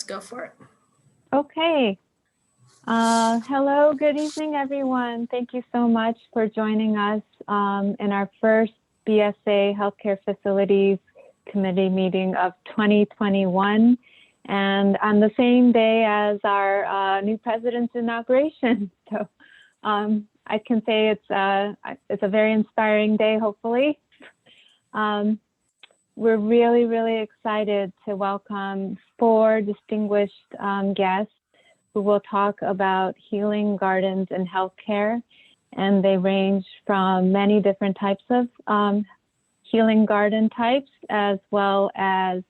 go for it. Okay. Hello, good evening, everyone. Thank you so much for joining us in our first BSA Healthcare Facilities Committee meeting of 2021, and on the same day as our new president's inauguration. So I can say it's a very inspiring day, hopefully. We're really, really excited to welcome 4 distinguished guests who will talk about healing gardens and healthcare. And they range from many different types of healing garden types, as well as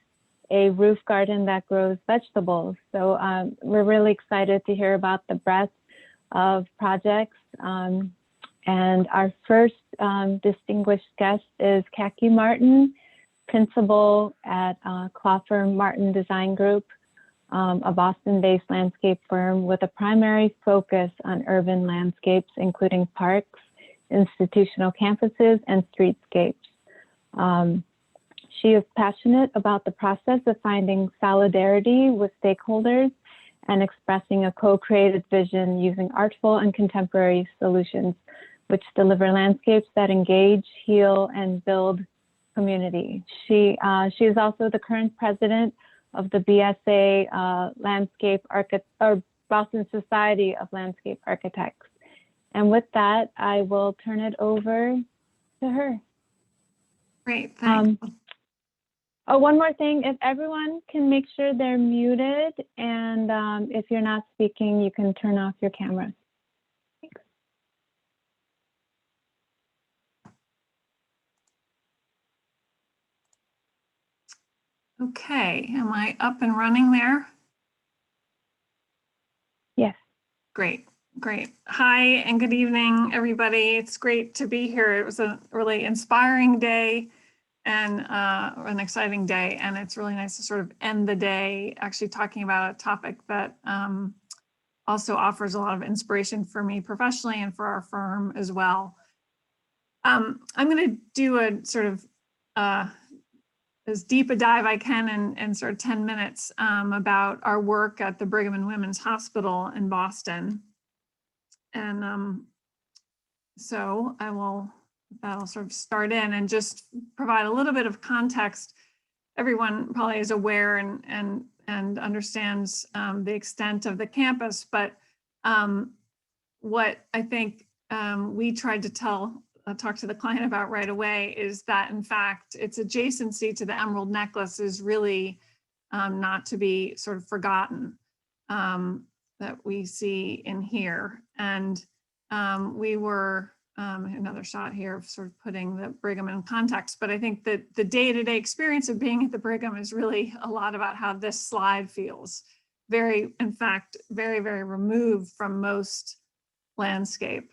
a roof garden that grows vegetables. So we're really excited to hear about the breadth of projects. And our first distinguished guest is Khaki Martin, principal at Law Firm Martin Design Group, a Boston-based landscape firm with a primary focus on urban landscapes, including parks, institutional campuses, and streetscapes. She is passionate about the process of finding solidarity with stakeholders and expressing a co-created vision using artful and contemporary solutions, which deliver landscapes that engage, heal, and build community. She is also the current president of the BSA Boston Society of Landscape Architects. And with that, I will turn it over to her. Great, thanks. Oh, one more thing, if everyone can make sure they're muted, and if you're not speaking, you can turn off your camera. Thanks. Okay, am I up and running there? Yes. Great, great. Hi and good evening, everybody. It's great to be here. It was a really inspiring day and an exciting day, and it's really nice to sort of end the day actually talking about a topic that also offers a lot of inspiration for me professionally and for our firm as well. I'm going to do a sort of as deep a dive I can in sort of 10 minutes about our work at the Brigham and Women's Hospital in Boston. And so that'll sort of start in and just provide a little bit of context. Everyone probably is aware and understands the extent of the campus, but what I think we tried to talk to the client about right away is that, in fact, its adjacency to the Emerald Necklace is really not to be sort of forgotten, that we see in here. And we were, another shot here of sort of putting the Brigham in context, but I think that the day-to-day experience of being at the Brigham is really a lot about how this slide feels. Very, in fact, very, very removed from most landscape.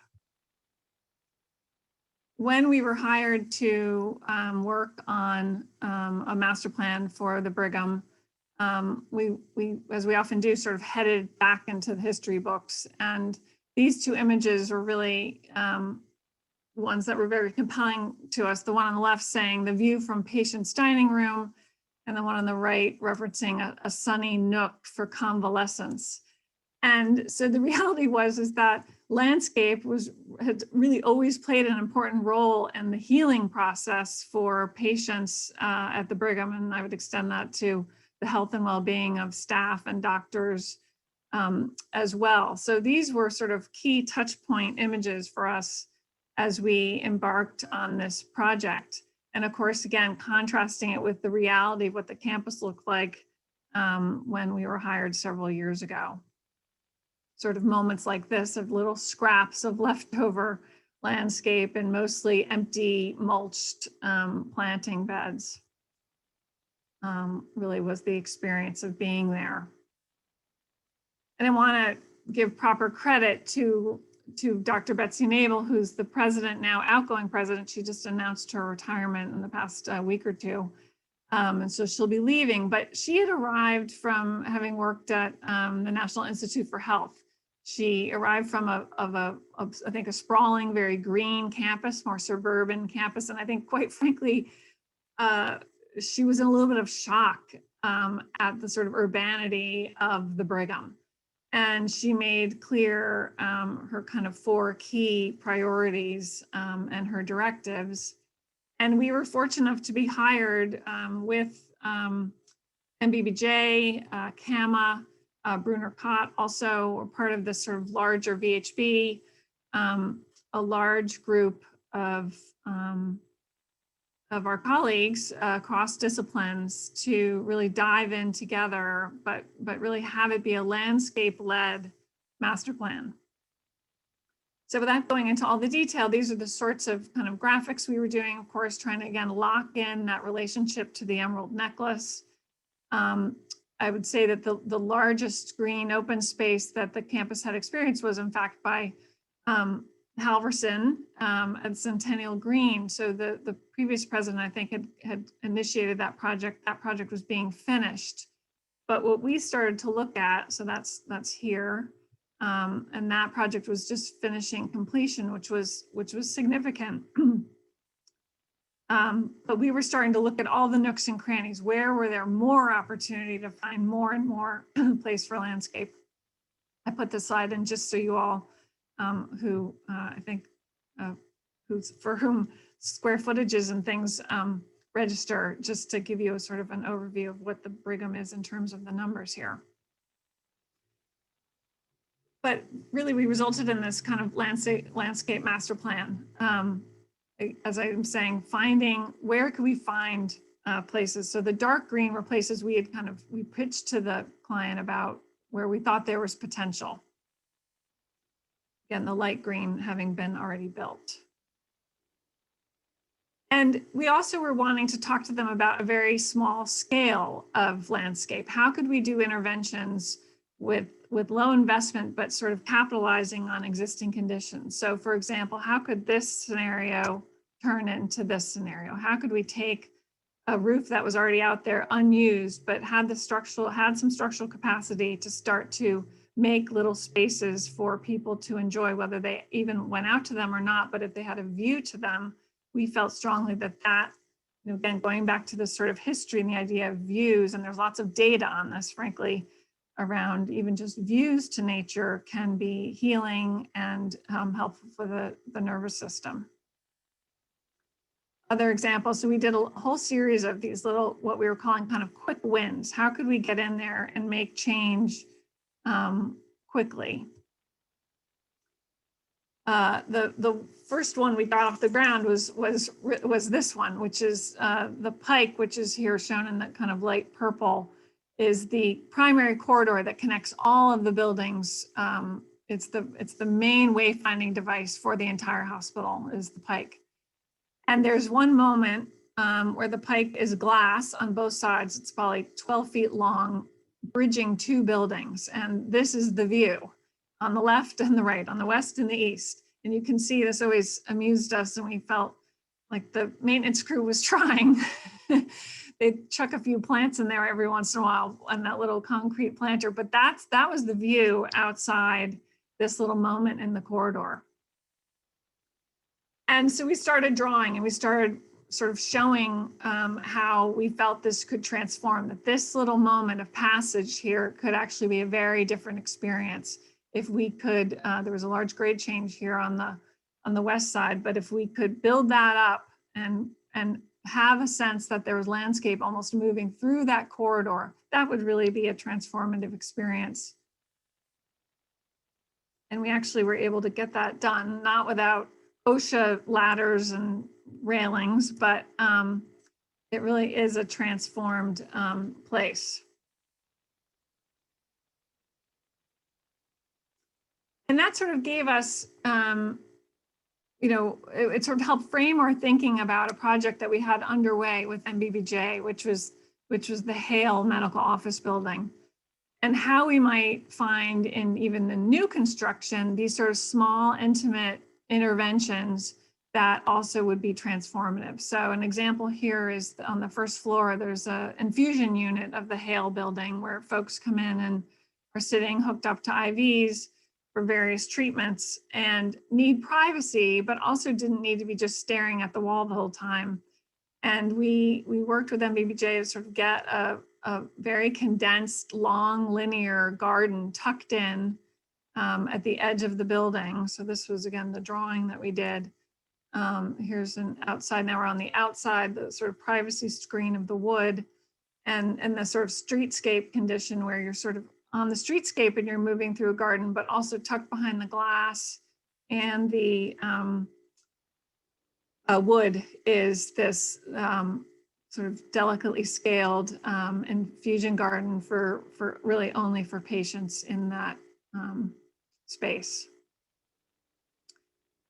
When we were hired to work on a master plan for the Brigham, we, as we often do, sort of headed back into the history books. And these 2 images were really ones that were very compelling to us. The one on the left saying the view from patient's dining room, and the one on the right referencing a sunny nook for convalescence. And so the reality is that landscape had really always played an important role in the healing process for patients at the Brigham, and I would extend that to the health and well-being of staff and doctors as well. So these were sort of key touch point images for us as we embarked on this project. And of course, again, contrasting it with the reality of what the campus looked like when we were hired several years ago. Sort of moments like this of little scraps of leftover landscape and mostly empty mulched planting beds really was the experience of being there. And I want to give proper credit to Dr. Betsy Nabel, who's the president now, outgoing president. She just announced her retirement in the past week or 2. And so she'll be leaving, but she had arrived from having worked at the National Institute for Health. She arrived from I think a sprawling, very green campus, more suburban campus. And I think quite frankly, she was in a little bit of shock at the sort of urbanity of the Brigham. And she made clear her kind of 4 key priorities and her directives. And we were fortunate enough to be hired with MBBJ, CAMA, Brunner Cott also were part of this sort of larger VHB, a large group of our colleagues across disciplines to really dive in together, but really have it be a landscape-led master plan. So without going into all the detail, these are the sorts of kind of graphics we were doing, of course, trying to, again, lock in that relationship to the emerald necklace. I would say that the largest green open space that the campus had experienced was, in fact, by Halverson at Centennial Green. So the previous president, I think, had initiated that project. That project was being finished. But what we started to look at, so that's here, and that project was just finishing completion, which was significant. But we were starting to look at all the nooks and crannies. Where were there more opportunity to find more and more place for landscape? I put this slide in just so you all who I think for whom square footages and things register, just to give you a sort of an overview of what the Brigham is in terms of the numbers here. But really, we resulted in this kind of landscape master plan. As I'm saying, finding where could we find places. So the dark green were places we pitched to the client about where we thought there was potential. Again, the light green having been already built. And we also were wanting to talk to them about a very small scale of landscape. How could we do interventions with low investment, but sort of capitalizing on existing conditions? So for example, how could this scenario turn into this scenario? How could we take a roof that was already out there unused, but had some structural capacity to start to make little spaces for people to enjoy, whether they even went out to them or not, but if they had a view to them, we felt strongly that, again, going back to this sort of history and the idea of views, and there's lots of data on this, frankly, around even just views to nature can be healing and helpful for the nervous system. Other examples, so we did a whole series of these little, what we were calling kind of quick wins. How could we get in there and make change quickly? The first one we got off the ground was this one, which is the Pike, which is here shown in that kind of light purple, is the primary corridor that connects all of the buildings. It's the main wayfinding device for the entire hospital is the Pike. And there's one moment where the Pike is glass on both sides. It's probably 12 feet long, bridging 2 buildings. And this is the view on the left and the right, on the west and the east. And you can see this always amused us, and we felt like the maintenance crew was trying. They'd chuck a few plants in there every once in a while on that little concrete planter, but that was the view outside this little moment in the corridor. And so we started drawing, and we started sort of showing how we felt this could transform, that this little moment of passage here could actually be a very different experience if we could, there was a large grade change here on the west side, but if we could build that up and have a sense that there was landscape almost moving through that corridor, that would really be a transformative experience. And we actually were able to get that done, not without OSHA ladders and railings, but it really is a transformed place. And that sort of gave us, it sort of helped frame our thinking about a project that we had underway with MBBJ, which was the Hale Medical Office Building, and how we might find in even the new construction these sort of small, intimate interventions that also would be transformative. So an example here is on the first floor, there's an infusion unit of the Hale building where folks come in and are sitting hooked up to IVs for various treatments and need privacy, but also didn't need to be just staring at the wall the whole time. And we worked with MBBJ to sort of get a a very condensed, long, linear garden tucked in at the edge of the building. So this was, again, the drawing that we did. Here's an outside. Now we're on the outside, the sort of privacy screen of the wood, and the sort of streetscape condition where you're sort of on the streetscape and you're moving through a garden, but also tucked behind the glass. And the wood is this sort of delicately scaled infusion garden for really only for patients in that space.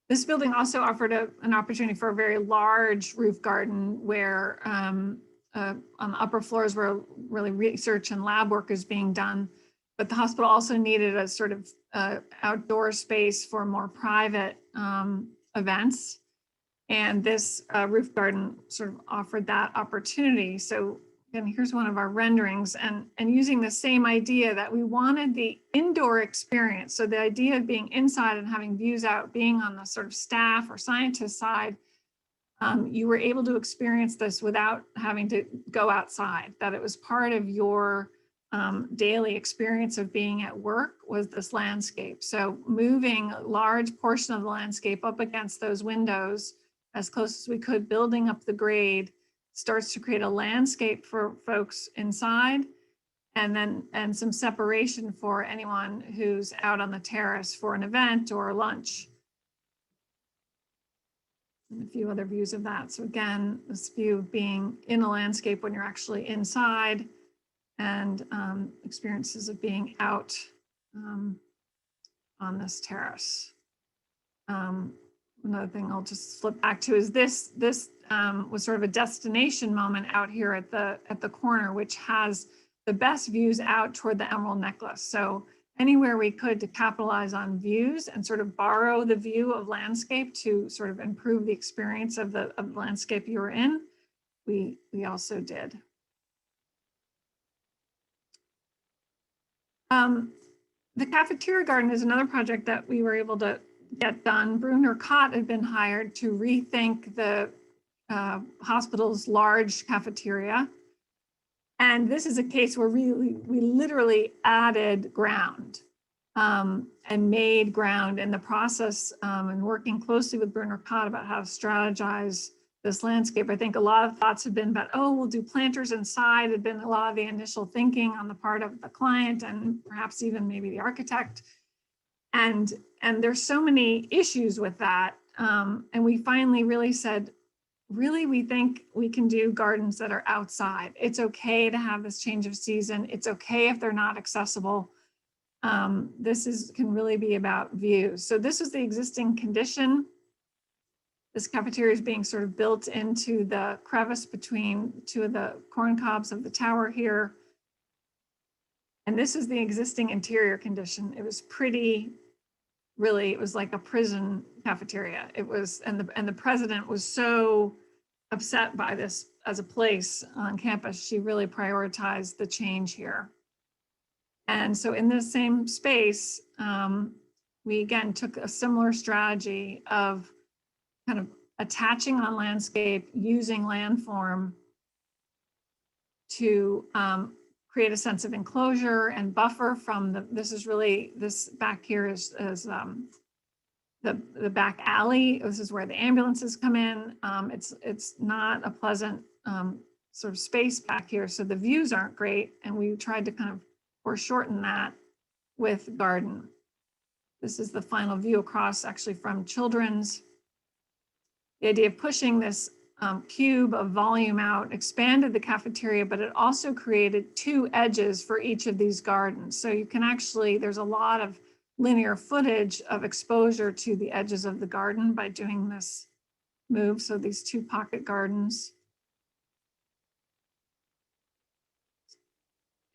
This building also offered an opportunity for a very large roof garden where on the upper floors where really research and lab work is being done. But the hospital also needed a sort of outdoor space for more private events. And this roof garden sort of offered that opportunity. So again, here's one of our renderings, and using the same idea that we wanted the indoor experience. So the idea of being inside and having views out, being on the sort of staff or scientist side, you were able to experience this without having to go outside, that it was part of your daily experience of being at work was this landscape. So moving a large portion of the landscape up against those windows as close as we could, building up the grade, starts to create a landscape for folks inside, and some separation for anyone who's out on the terrace for an event or lunch. And a few other views of that. So again, this view of being in a landscape when you're actually inside, and experiences of being out on this terrace. Another thing I'll just flip back to is this was sort of a destination moment out here at the corner, which has the best views out toward the Emerald Necklace. So anywhere we could to capitalize on views and sort of borrow the view of landscape to sort of improve the experience of the landscape you were in, we also did. The Cafeteria Garden is another project that we were able to get done. Bruner Kott had been hired to rethink the hospital's large cafeteria. And this is a case where we literally added ground and made ground in the process, and working closely with Bruner Kott about how to strategize this landscape. I think a lot of thoughts have been about, oh, we'll do planters inside. Had been a lot of the initial thinking on the part of the client and perhaps even maybe the architect. And there's so many issues with that. And we finally really said, really, we think we can do gardens that are outside. It's okay to have this change of season. It's okay if they're not accessible. This can really be about views. So this is the existing condition. This cafeteria is being sort of built into the crevice between two of the corn cobs of the tower here. And this is the existing interior condition. It was pretty, really, it was like a prison cafeteria. It was, and the president was so upset by this as a place on campus, she really prioritized the change here. And so in this same space, we again took a similar strategy of kind of attaching on landscape, using landform to create a sense of enclosure and buffer from this back here is the back alley. This is where the ambulances come in. It's not a pleasant sort of space back here. So the views aren't great. And we tried to kind of foreshorten that with garden. This is the final view across actually from Children's. The idea of pushing this cube of volume out expanded the cafeteria, but it also created two edges for each of these gardens. So you can actually, there's a lot of linear footage of exposure to the edges of the garden by doing this move. So these two pocket gardens.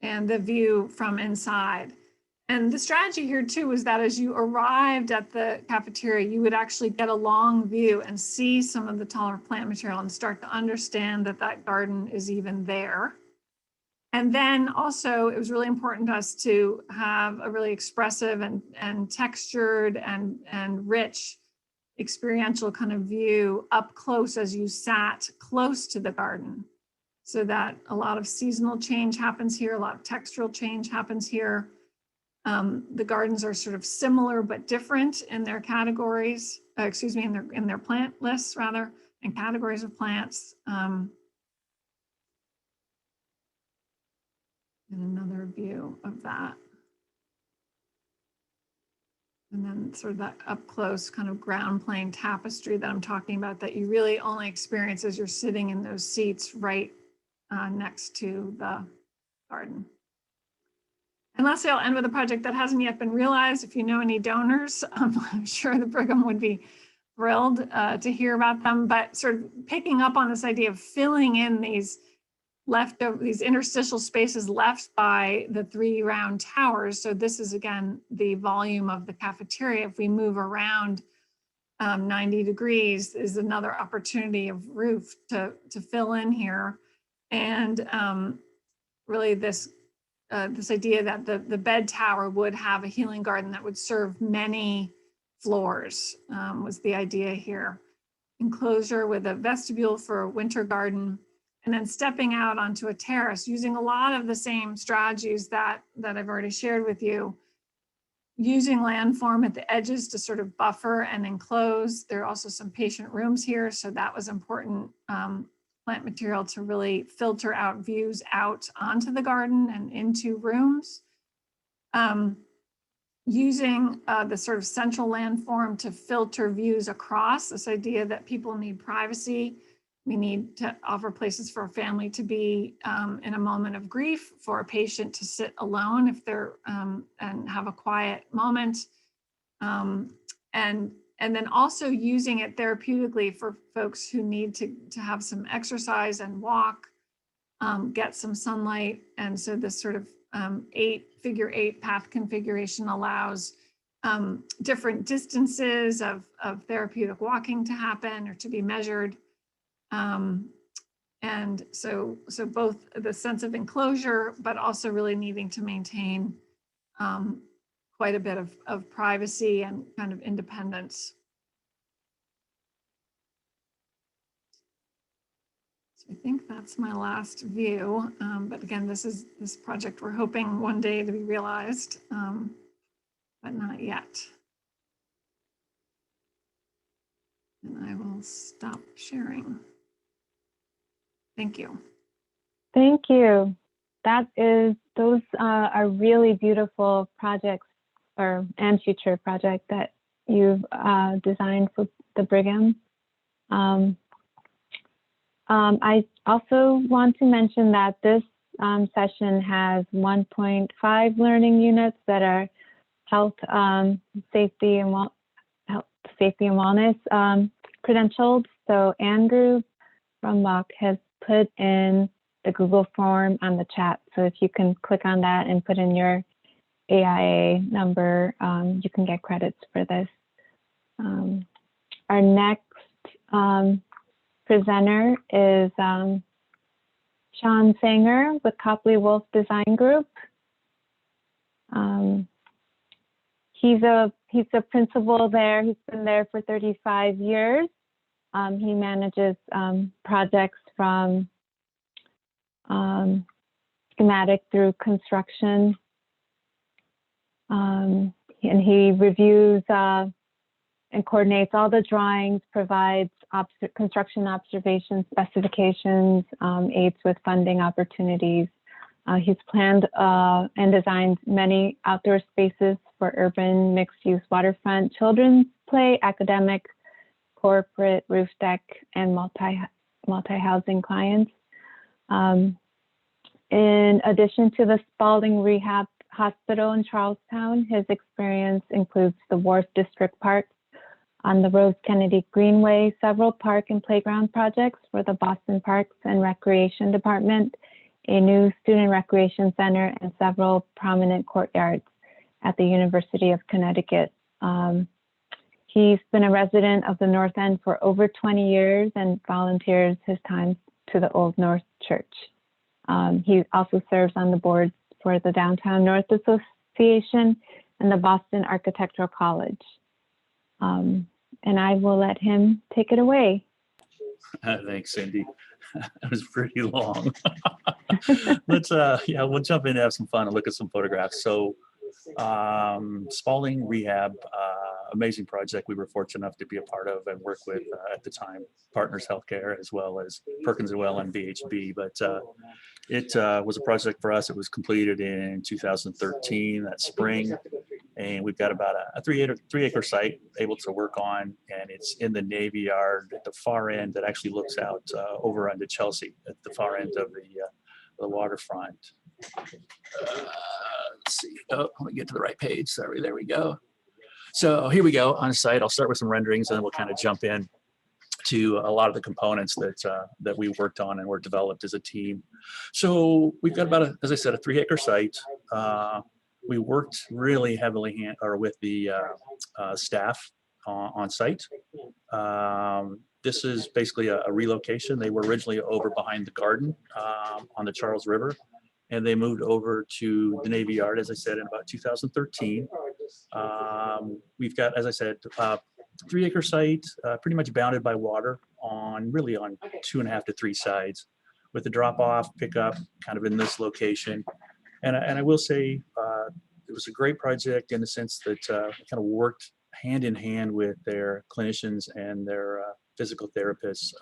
And the view from inside. And the strategy here too was that as you arrived at the cafeteria, you would actually get a long view and see some of the taller plant material and start to understand that that garden is even there. And then also it was really important to us to have a really expressive and textured and rich experiential kind of view up close as you sat close to the garden. so that a lot of seasonal change happens here, a lot of textural change happens here. The gardens are sort of similar but different in their categories, in their plant lists rather, and categories of plants. And another view of that. And then sort of that up close kind of ground plane tapestry that I'm talking about that you really only experience as you're sitting in those seats right next to the garden. And lastly, I'll end with a project that hasn't yet been realized. If you know any donors, I'm sure the Brigham would be thrilled to hear about them, but sort of picking up on this idea of filling in these these interstitial spaces left by the 3 round towers. So this is, again, the volume of the cafeteria. If we move around 90 degrees is another opportunity of roof to fill in here. And really this idea that the bed tower would have a healing garden that would serve many floors was the idea here. Enclosure with a vestibule for a winter garden, and then stepping out onto a terrace using a lot of the same strategies that I've already shared with you, using landform at the edges to sort of buffer and enclose. There are also some patient rooms here, so that was important plant material to really filter out views out onto the garden and into rooms. Using the sort of central landform to filter views across, this idea that people need privacy. We need to offer places for a family to be in a moment of grief, for a patient to sit alone if they're and have a quiet moment. And then also using it therapeutically for folks who need to have some exercise and walk, get some sunlight. And so this sort of figure 8 path configuration allows different distances of therapeutic walking to happen or to be measured. And so both the sense of enclosure, but also really needing to maintain quite a bit of privacy and kind of independence. So I think that's my last view. But again, this project we're hoping one day to be realized, but not yet. And I will stop sharing. Thank you. Thank you. Those are really beautiful projects and future projects that you've designed for the Brigham. I also want to mention that this session has 1.5 learning units that are health, safety and wellness credentialed. So Andrew from Mock has put in the Google form on the chat. So if you can click on that and put in your AIA number, you can get credits for this. Our next presenter is Sean Sanger with Copley Wolf Design Group. He's a principal there. He's been there for 35 years. He manages projects from schematic through construction. And he reviews and coordinates all the drawings, provides construction observations, specifications, aids with funding opportunities. He's planned and designed many outdoor spaces for urban, mixed-use waterfront, children's play, academic, corporate, roof deck, and multi-housing clients. In addition to the Spalding Rehab Hospital in Charlestown, his experience includes the Wharf District Parks on the Rose Kennedy Greenway, several park and playground projects for the Boston Parks and Recreation Department, a new student recreation center, and several prominent courtyards at the University of Connecticut. He's been a resident of the North End for over 20 years and volunteers his time to the Old North Church. He also serves on the boards for the Downtown North Association and the Boston Architectural College. And I will let him take it away. Thanks, Cindy. It was pretty long. Let's yeah, we'll jump in and have some fun and look at some photographs. So Spalding Rehab, amazing project we were fortunate enough to be a part of and work with at the time, Partners Healthcare as well as Perkins Well and VHB. But it was a project for us. It was completed in 2013, that spring. And we've got about a three acre site able to work on. And it's in the Navy Yard at the far end that actually looks out over onto Chelsea at the far end of the waterfront. Let's see. Oh, let me get to the right page. Sorry, there we go. So here we go on site. I'll start with some renderings and then we'll kind of jump in to a lot of the components that we worked on and were developed as a team. So we've got about, as I said, a 3 acre site. We worked really heavily with the staff on site. This is basically a relocation. They were originally over behind the garden on the Charles River, and they moved over to the Navy Yard, as I said, in about 2013. We've got, as I said, 3 acre site, pretty much bounded by water on 2.5 to 3 sides, with the drop off, pickup kind of in this location. And I will say it was a great project in the sense that kind of worked hand in hand with their clinicians and their physical therapists.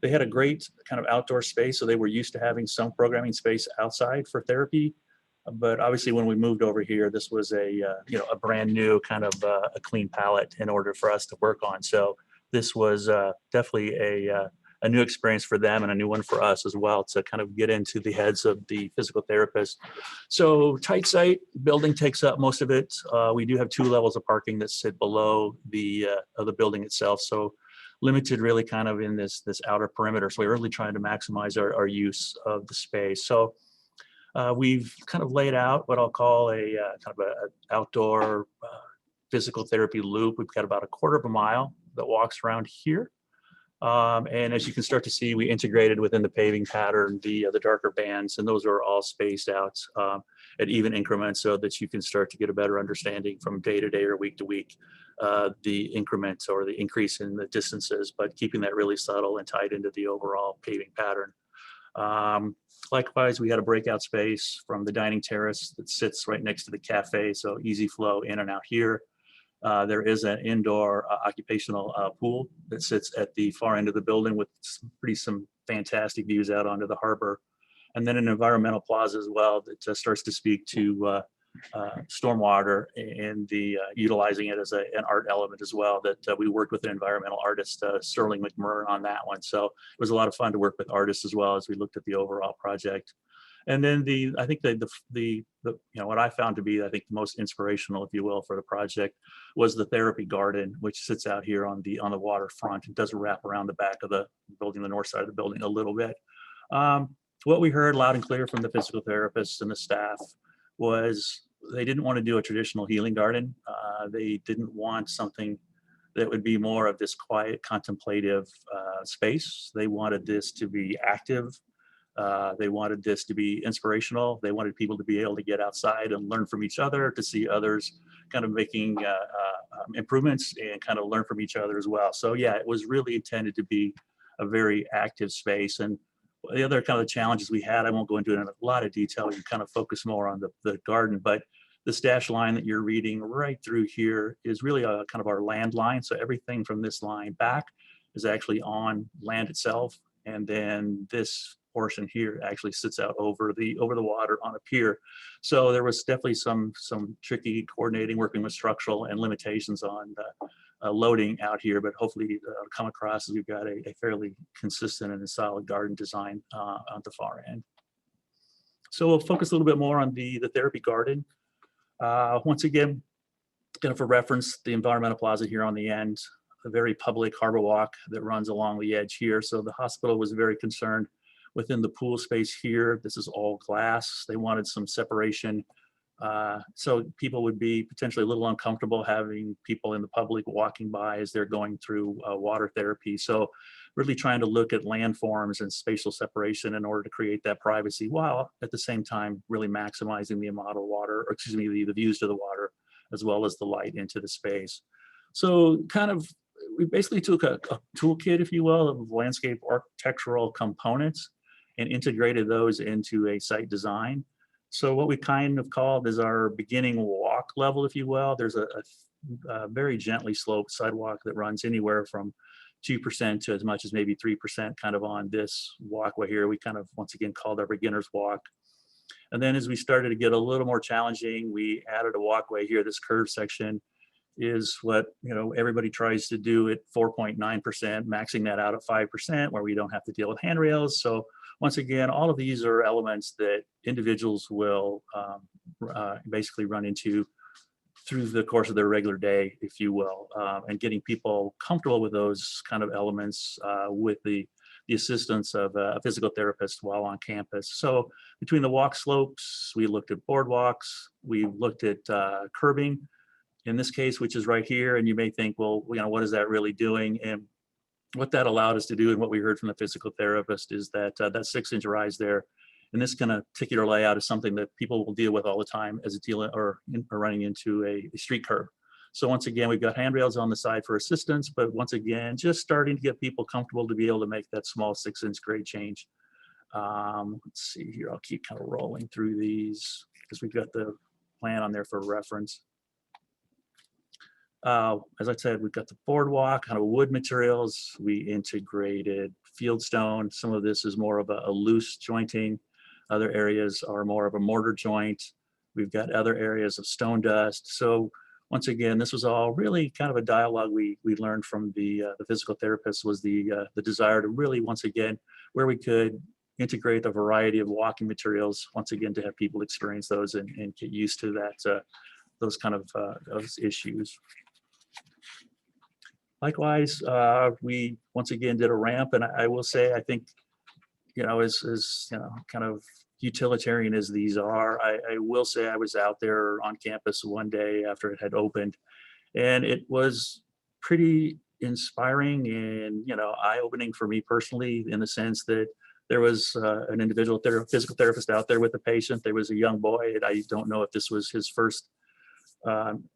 They had a great kind of outdoor space, so they were used to having some programming space outside for therapy. But obviously, when we moved over here, this was a brand new kind of a clean palette in order for us to work on. So this was definitely a new experience for them and a new one for us as well, to kind of get into the heads of the physical therapist. So tight site, building takes up most of it. We do have 2 levels of parking that sit below the building itself. So limited really kind of in this outer perimeter. So we're really trying to maximize our use of the space. So we've kind of laid out what I'll call a kind of an outdoor physical therapy loop. We've got about 1/4 mile that walks around here. And as you can start to see, we integrated within the paving pattern the darker bands, and those are all spaced out at even increments so that you can start to get a better understanding from day to day or week to week, the increments or the increase in the distances, but keeping that really subtle and tied into the overall paving pattern. Likewise, we had a breakout space from the dining terrace that sits right next to the cafe, so easy flow in and out here. There is an indoor occupational pool that sits at the far end of the building with some fantastic views out onto the harbor. And then an environmental plaza as well that starts to speak to stormwater and the utilizing it as an art element as well, that we worked with an environmental artist, Sterling McMurray, on that one. So it was a lot of fun to work with artists as well as we looked at the overall project. And then I think what I found to be, I think, the most inspirational, if you will, for the project was the therapy garden, which sits out here on the waterfront. It does wrap around the back of the building, the north side of the building a little bit. What we heard loud and clear from the physical therapists and the staff was they didn't want to do a traditional healing garden. They didn't want something that would be more of this quiet, contemplative space. They wanted this to be active. They wanted this to be inspirational. They wanted people to be able to get outside and learn from each other, to see others kind of making improvements and kind of learn from each other as well. So yeah, it was really intended to be a very active space. And the other kind of challenges we had, I won't go into it in a lot of detail, you kind of focus more on the garden, but this dash line that you're reading right through here is really a kind of our land line. So everything from this line back is actually on land itself. And then this portion here actually sits out over the water on a pier. So there was definitely some tricky coordinating, working with structural and limitations on loading out here, but hopefully come across as we've got a fairly consistent and solid garden design on the far end. So we'll focus a little bit more on the therapy garden. Once again, kind of for reference, the environmental plaza here on the end, a very public harbor walk that runs along the edge here. So the hospital was very concerned within the pool space here. This is all glass. They wanted some separation. So people would be potentially a little uncomfortable having people in the public walking by as they're going through water therapy. So really trying to look at landforms and spatial separation in order to create that privacy, while at the same time really maximizing the amount of water, or excuse me, the views to the water, as well as the light into the space. So kind of, we basically took a toolkit, if you will, of landscape architectural components and integrated those into a site design. So what we kind of called is our beginning walk level, if you will. There's a very gently sloped sidewalk that runs anywhere from 2% to as much as maybe 3% kind of on this walkway here. We kind of, once again, called our beginner's walk. And then as we started to get a little more challenging, we added a walkway here. This curved section is what, you know, everybody tries to do at 4.9%, maxing that out at 5%, where we don't have to deal with handrails. So once again, all of these are elements that individuals will basically run into through the course of their regular day, if you will, and getting people comfortable with those kind of elements with the assistance of a physical therapist while on campus. So between the walk slopes, we looked at boardwalks, we looked at curbing in this case, which is right here. And you may think, well, you know, what is that really doing? And what that allowed us to do, and what we heard from the physical therapist, is that that 6-inch rise there, and this kind of particular layout is something that people will deal with all the time as or running into a street curb. So once again, we've got handrails on the side for assistance, but once again, just starting to get people comfortable to be able to make that small 6-inch grade change. Let's see here, I'll keep kind of rolling through these because we've got the plan on there for reference. As I said, we've got the boardwalk, kind of wood materials. We integrated field stone. Some of this is more of a loose jointing. Other areas are more of a mortar joint. We've got other areas of stone dust. So once again, this was all really kind of a dialogue we learned from the physical therapist, was the desire to really, once again, where we could integrate a variety of walking materials, once again, to have people experience those and get used to that, those kind of those issues. Likewise, we once again did a ramp, and I will say, I think, you know, as you know, kind of utilitarian as these are, I will say I was out there on campus one day after it had opened, and it was pretty inspiring and, you know, eye-opening for me personally, in the sense that there was an individual physical therapist out there with a patient. There was a young boy, and I don't know if this was his first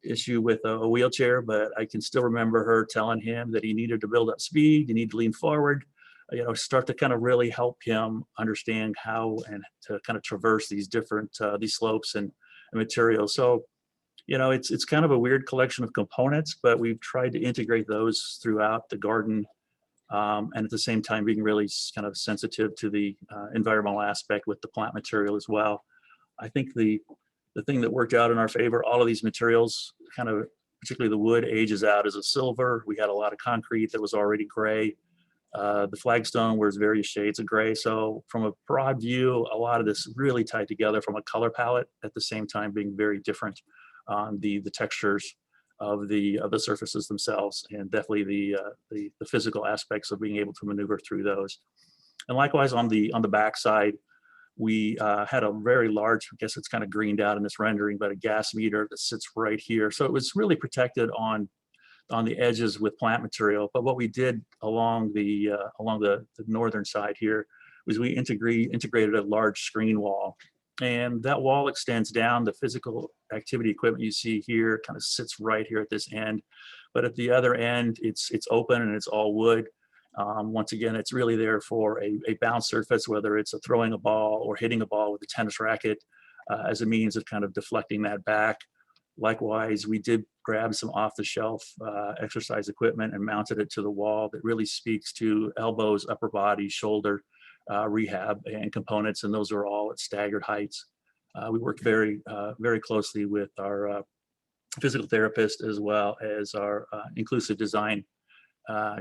issue with a wheelchair, but I can still remember her telling him that he needed to build up speed, he needed to lean forward, you know, start to kind of really help him understand how and to kind of traverse these different these slopes and materials. So, you know, it's kind of a weird collection of components, but we've tried to integrate those throughout the garden, and at the same time being really kind of sensitive to the environmental aspect with the plant material as well. I think the thing that worked out in our favor, all of these materials, kind of particularly the wood, ages out as a silver. We had a lot of concrete that was already gray. The flagstone was various shades of gray. So from a broad view, a lot of this really tied together from a color palette, at the same time being very different on the textures of the surfaces themselves, and definitely the physical aspects of being able to maneuver through those. And likewise on the back side, we had a very large, I guess it's kind of greened out in this rendering, but a gas meter that sits right here. So it was really protected on the edges with plant material. But what we did along the northern side here was we integrated a large screen wall. And that wall extends down. The physical activity equipment you see here kind of sits right here at this end. But at the other end, it's open and it's all wood. Once again, it's really there for a bounce surface, whether it's throwing a ball or hitting a ball with a tennis racket, as a means of kind of deflecting that back. Likewise, we did grab some off-the-shelf exercise equipment and mounted it to the wall that really speaks to elbows, upper body, shoulder rehab and components, and those are all at staggered heights. We worked very closely with our physical therapist, as well as our inclusive design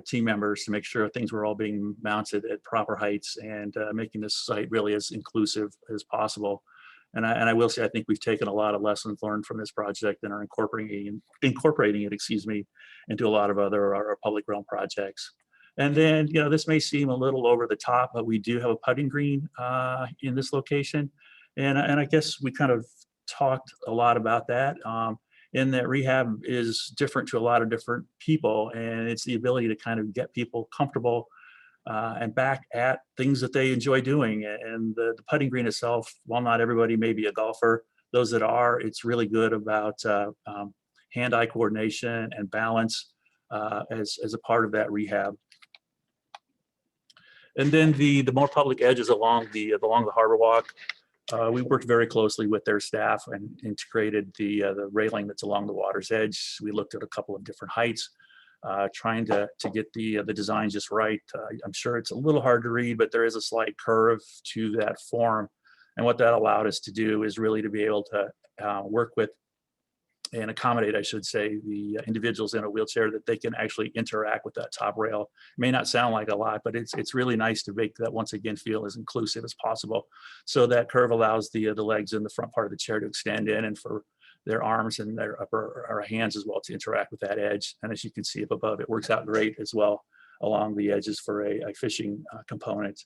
team members, to make sure things were all being mounted at proper heights, and making this site really as inclusive as possible. And I will say, I think we've taken a lot of lessons learned from this project and are incorporating it, into a lot of other our public realm projects. And then, you know, this may seem a little over the top, but we do have a putting green in this location. And I guess we kind of talked a lot about that. In that rehab is different to a lot of different people, and it's the ability to kind of get people comfortable and back at things that they enjoy doing. And the putting green itself, while not everybody may be a golfer, those that are, it's really good about hand-eye coordination and balance. as a part of that rehab. And then the more public edges along the harbor walk, we worked very closely with their staff and integrated the railing that's along the water's edge. We looked at a couple of different heights, trying to get the design just right. I'm sure it's a little hard to read, but there is a slight curve to that form. And what that allowed us to do is really to be able to work with and accommodate, I should say, the individuals in a wheelchair, that they can actually interact with that top rail. It may not sound like a lot, but it's really nice to make that, once again, feel as inclusive as possible. So that curve allows the legs in the front part of the chair to extend in, and for their arms and their upper or hands as well to interact with that edge. And as you can see up above, it works out great as well along the edges for a fishing component.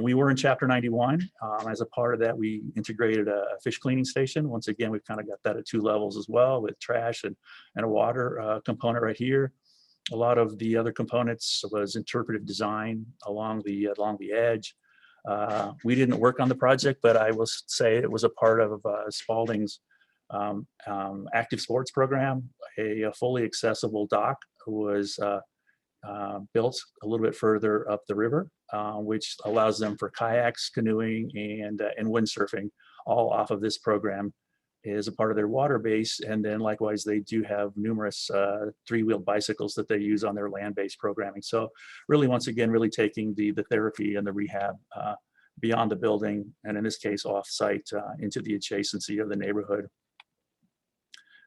We were in Chapter 91. As a part of that, we integrated a fish cleaning station. Once again, we've kind of got that at 2 levels as well, with trash and a water component right here. A lot of the other components was interpretive design along the edge. We didn't work on the project, but I will say it was a part of Spalding's active sports program. A fully accessible dock was built a little bit further up the river, which allows them for kayaks, canoeing, and windsurfing, all off of this program as a part of their water base. And then likewise, they do have numerous 3-wheeled bicycles that they use on their land-based programming. So really, once again, really taking the therapy and the rehab beyond the building, and in this case, off-site into the adjacency of the neighborhood.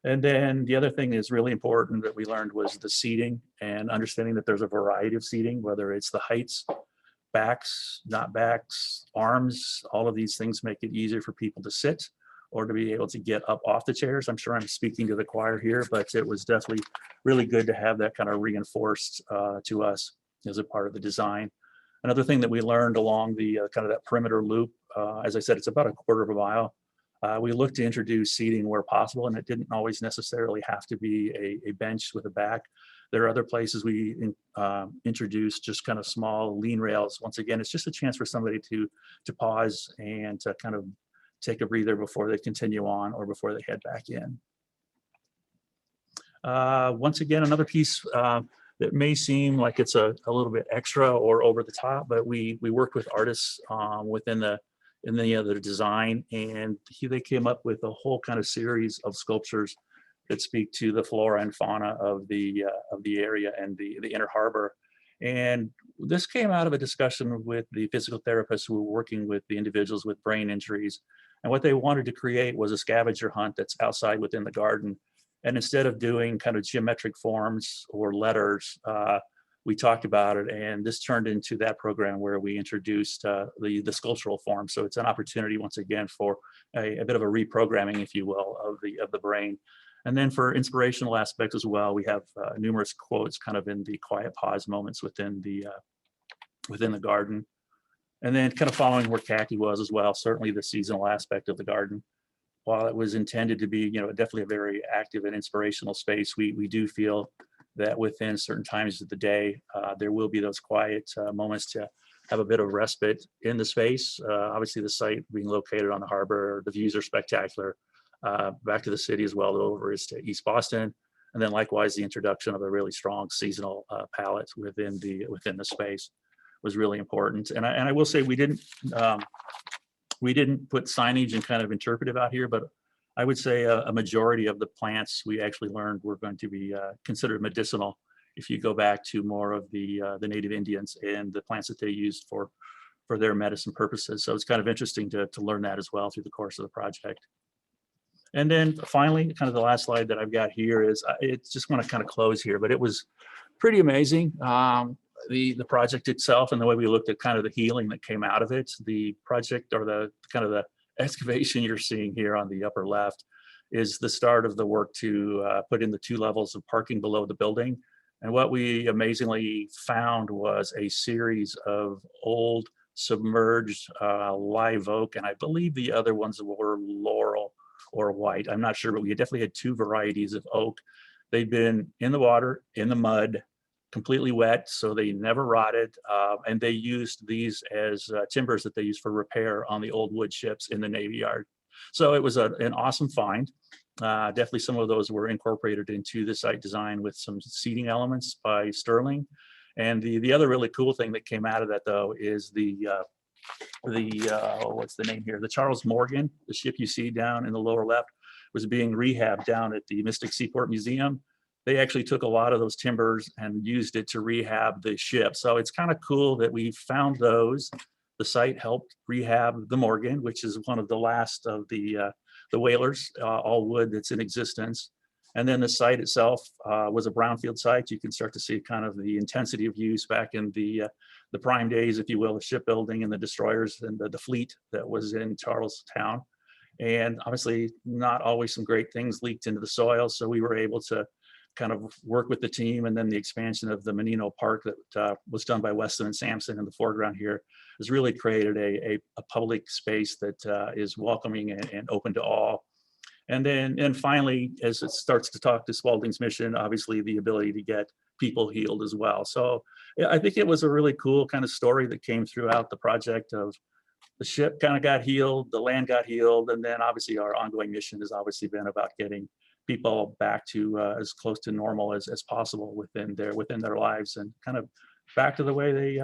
And then the other thing is really important that we learned was the seating, and understanding that there's a variety of seating, whether it's the heights, backs, not backs, arms. All of these things make it easier for people to sit or to be able to get up off the chairs. I'm sure I'm speaking to the choir here, but it was definitely really good to have that kind of reinforced to us as a part of the design. Another thing that we learned along the kind of that perimeter loop, as I said, it's about a 1/4 of a mile. We looked to introduce seating where possible, and it didn't always necessarily have to be a bench with a back. There are other places we introduced just kind of small lean rails. Once again, it's just a chance for somebody to pause and to kind of take a breather before they continue on or before they head back in. Once again, another piece that may seem like it's a little bit extra or over the top, but we worked with artists within the design, and they came up with a whole kind of series of sculptures that speak to the flora and fauna of the area and the inner harbor. And this came out of a discussion with the physical therapists who were working with the individuals with brain injuries. And what they wanted to create was a scavenger hunt that's outside within the garden. And instead of doing kind of geometric forms or letters, we talked about it, and this turned into that program where we introduced the sculptural form. So it's an opportunity, once again, for a bit of a reprogramming, if you will, of the brain. And then for inspirational aspects as well, we have numerous quotes kind of in the quiet pause moments within the garden. And then kind of following where Khaki was as well, certainly the seasonal aspect of the garden. While it was intended to be, definitely a very active and inspirational space, we do feel that within certain times of the day, there will be those quiet moments to have a bit of respite in the space. Obviously, the site being located on the harbor, the views are spectacular. Back to the city as well, over is to East Boston, and then likewise the introduction of a really strong seasonal palette within the space was really important. And I will say we didn't put signage and kind of interpretive out here, but I would say a majority of the plants we actually learned were going to be considered medicinal if you go back to more of the native Indians and the plants that they used for their medicine purposes. So it's kind of interesting to learn that as well through the course of the project. And then finally, kind of the last slide that I've got here is, it's just want to kind of close here, but it was pretty amazing. The project itself and the way we looked at kind of the healing that came out of it. The project, or the kind of the excavation you're seeing here on the upper left, is the start of the work to put in the 2 levels of parking below the building. And what we amazingly found was a series of old submerged live oak, and I believe the other ones were laurel or white. I'm not sure, but we definitely had 2 varieties of oak. They'd been in the water, in the mud, completely wet, so they never rotted. And they used these as timbers that they used for repair on the old wood ships in the Navy Yard. So it was an awesome find. Definitely some of those were incorporated into the site design with some seating elements by Sterling. And the other really cool thing that came out of that though is what's the name here? The Charles Morgan, the ship you see down in the lower left, was being rehabbed down at the Mystic Seaport Museum. They actually took a lot of those timbers and used it to rehab the ship. So it's kind of cool that we found those. The site helped rehab the Morgan, which is one of the last of the whalers, all wood that's in existence. And then the site itself was a brownfield site. You can start to see kind of the intensity of use back in the prime days, if you will, of shipbuilding and the destroyers and the fleet that was in Charlestown. And obviously not always some great things leaked into the soil. So we were able to kind of work with the team, and then the expansion of the Menino Park that was done by Weston and Sampson in the foreground here has really created a public space that is welcoming and open to all. And then finally, as it starts to talk to Spalding's mission, obviously the ability to get people healed as well. So I think it was a really cool kind of story that came throughout the project of the ship kind of got healed, the land got healed, and then obviously our ongoing mission has obviously been about getting people back to as close to normal as possible within their lives, and kind of back to the way they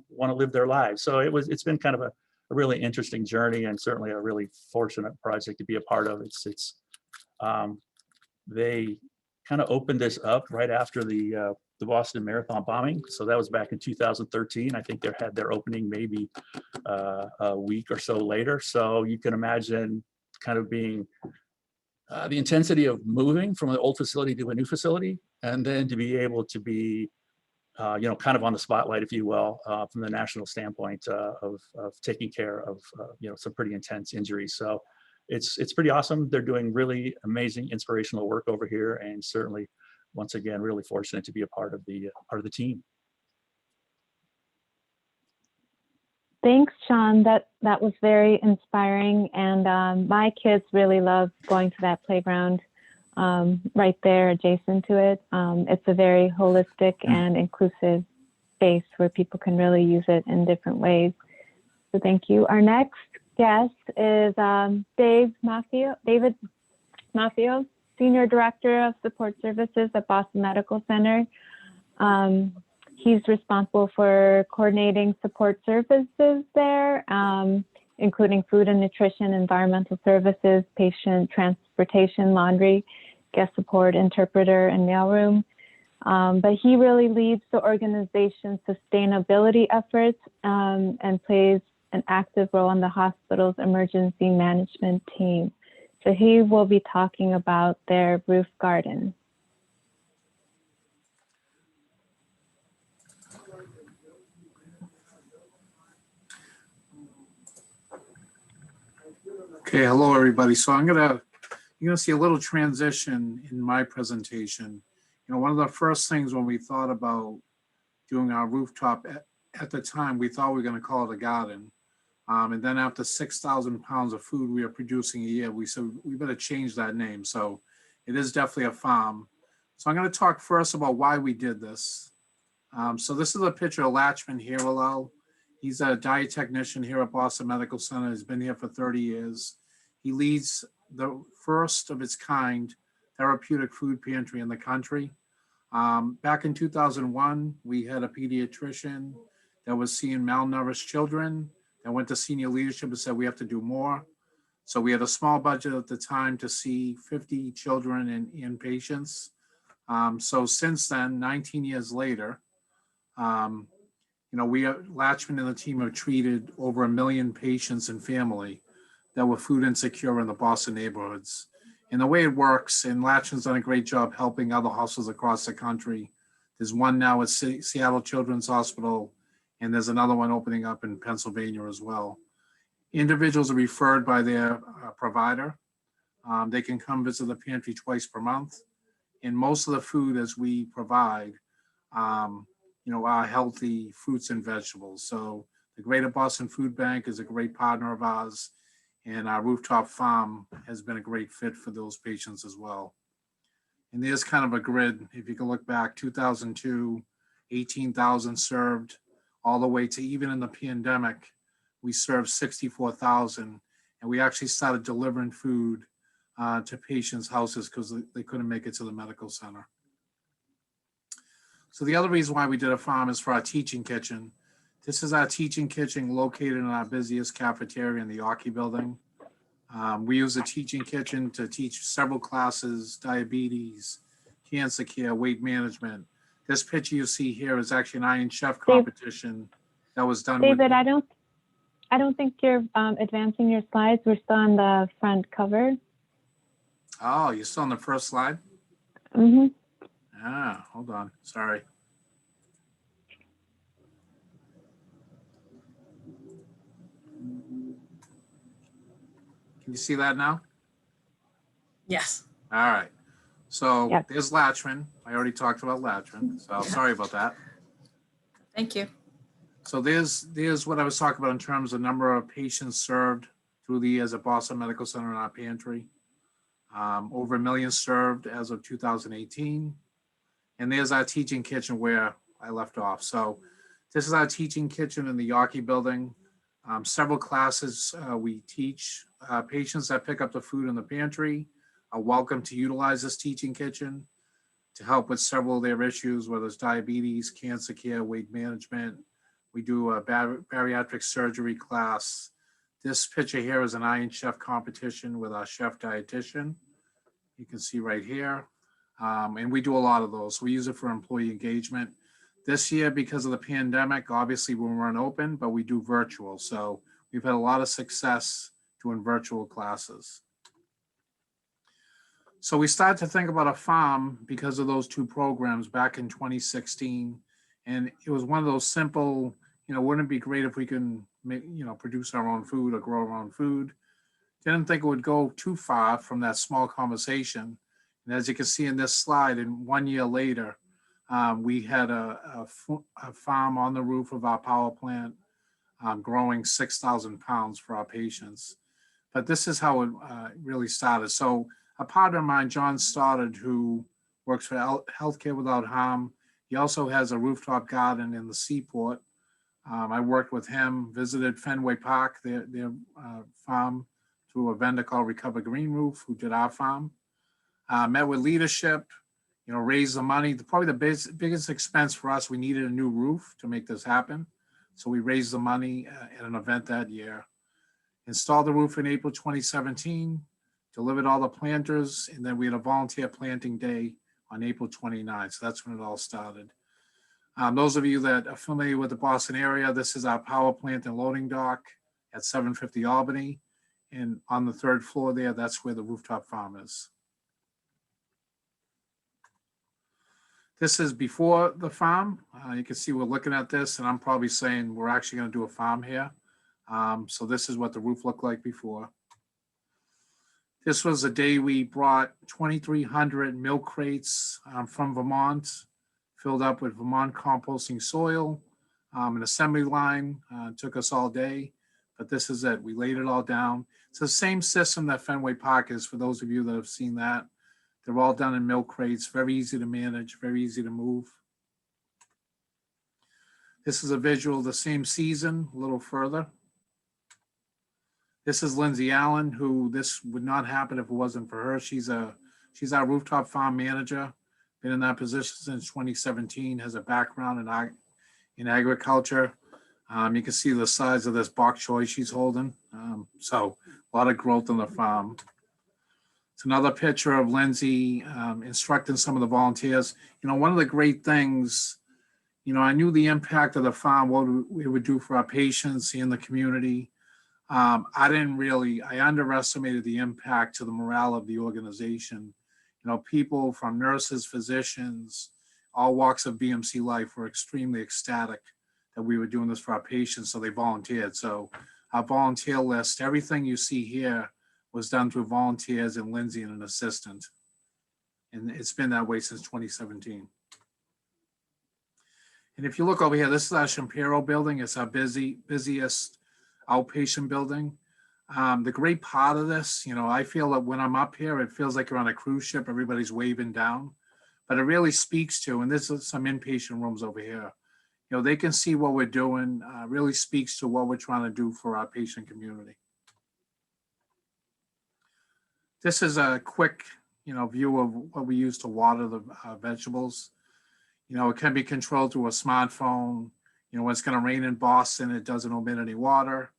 want to live their lives. So it's been kind of a really interesting journey, and certainly a really fortunate project to be a part of. They kind of opened this up right after the Boston Marathon bombing. So that was back in 2013. I think they had their opening maybe a week or so later. So you can imagine kind of being the intensity of moving from an old facility to a new facility, and then to be able to be kind of on the spotlight, if you will, from the national standpoint of taking care of some pretty intense injuries. So it's pretty awesome. They're doing really amazing, inspirational work over here, and certainly, once again, really fortunate to be a part of the team. Thanks, Sean. That was very inspiring, and my kids really love going to that playground right there adjacent to it. It's a very holistic and inclusive space where people can really use it in different ways. So thank you. Our next guest is David Maffio, Senior Director of Support Services at Boston Medical Center. He's responsible for coordinating support services there, including food and nutrition, environmental services, patient transportation, laundry, guest support, interpreter, and mailroom. But he really leads the organization's sustainability efforts and plays an active role in the hospital's emergency management team. So he will be talking about their roof garden. Okay, hello everybody. So you're gonna see a little transition in my presentation. One of the first things when we thought about doing our rooftop at the time, we thought we were gonna call it a garden. And then after 6,000 pounds of food we are producing a year, we said we better change that name. So it is definitely a farm. So I'm gonna talk first about why we did this. So this is a picture of Latchman Hillel. He's a diet technician here at Boston Medical Center. He's been here for 30 years. He leads the first of its kind therapeutic food pantry in the country. Back in 2001, we had a pediatrician that was seeing malnourished children that went to senior leadership and said, we have to do more. So we had a small budget at the time to see 50 children and patients. So since then, 19 years later, Latchman and the team have treated over 1 million patients and family that were food insecure in the Boston neighborhoods. And the way it works, and Latchman's done a great job helping other hospitals across the country. There's one now at Seattle Children's Hospital, and there's another one opening up in Pennsylvania as well. Individuals are referred by their provider. They can come visit the pantry twice per month. And most of the food as we provide, are healthy fruits and vegetables. So the Greater Boston Food Bank is a great partner of ours, and our Rooftop Farm has been a great fit for those patients as well. And there's kind of a grid. If you can look back, 2002, 18,000 served, all the way to even in the pandemic, we served 64,000. And we actually started delivering food to patients' houses because they couldn't make it to the medical center. So the other reason why we did a farm is for our teaching kitchen. This is our teaching kitchen located in our busiest cafeteria in the Yankee building. We use the teaching kitchen to teach several classes: diabetes, cancer care, weight management. This picture you see here is actually an Iron Chef competition that was done. David, I don't think you're advancing your slides. We're still on the front cover. Oh, you're still on the first slide? Mm-hmm. Ah, hold on. Sorry. Can you see that now? Yes. All right. So Yep. there's Latrin. I already talked about Latrin, so sorry about that. Thank you. So there's what I was talking about in terms of number of patients served through the years at Boston Medical Center in our pantry. Over 1 million served as of 2018. And there's our teaching kitchen where I left off. So this is our teaching kitchen in the Yankee building. Several classes we teach. Patients that pick up the food in the pantry are welcome to utilize this teaching kitchen to help with several of their issues, whether it's diabetes, cancer care, weight management. We do a bariatric surgery class. This picture here is an Iron Chef competition with our chef dietitian. You can see right here. And we do a lot of those. We use it for employee engagement. This year, because of the pandemic, obviously we weren't open, but we do virtual. So we've had a lot of success doing virtual classes. So we started to think about a farm because of those two programs back in 2016. And it was one of those simple, wouldn't it be great if we can make, produce our own food or grow our own food? Didn't think it would go too far from that small conversation. And as you can see in this slide, and 1 year later, we had a farm on the roof of our power plant growing 6,000 pounds for our patients. But this is how it really started. So a partner of mine, John Stoddard, who works for Healthcare Without Harm, he also has a rooftop garden in the Seaport. I worked with him, visited Fenway Park, their farm, through a vendor called Recover Green Roof, who did our farm. Met with leadership, raised the money. Probably the biggest expense for us, we needed a new roof to make this happen. So we raised the money at an event that year. Installed the roof in April 2017, delivered all the planters, and then we had a volunteer planting day on April 29th. So that's when it all started. Those of you that are familiar with the Boston area, this is our power plant and loading dock at 750 Albany. And on the third floor there, that's where the rooftop farm is. This is before the farm. You can see we're looking at this, and I'm probably saying we're actually going to do a farm here. So this is what the roof looked like before. This was the day we brought 2,300 milk crates from Vermont, filled up with Vermont composting soil, an assembly line. Took us all day, but this is it. We laid it all down. It's the same system that Fenway Park is, for those of you that have seen that. They're all done in milk crates, very easy to manage, very easy to move. This is a visual of the same season, a little further. This is Lindsay Allen, who this would not happen if it wasn't for her. She's our rooftop farm manager, been in that position since 2017, has a background in agriculture. You can see the size of this bok choy she's holding. So a lot of growth on the farm. It's another picture of Lindsay instructing some of the volunteers. One of the great things, I knew the impact of the farm, what we would do for our patients and the community. I underestimated the impact to the morale of the organization. People from nurses, physicians, all walks of BMC life were extremely ecstatic that we were doing this for our patients, so they volunteered. So our volunteer list, everything you see here was done through volunteers and Lindsay and an assistant. And it's been that way since 2017. And if you look over here, this is our Shampiro Building. It's our busiest outpatient building. The great part of this, I feel that when I'm up here, it feels like you're on a cruise ship, everybody's waving down. But it really speaks to, and this is some inpatient rooms over here, they can see what we're doing, really speaks to what we're trying to do for our patient community. This is a quick, view of what we use to water the vegetables. It can be controlled through a smartphone. When it's going to rain in Boston, it doesn't omit any water.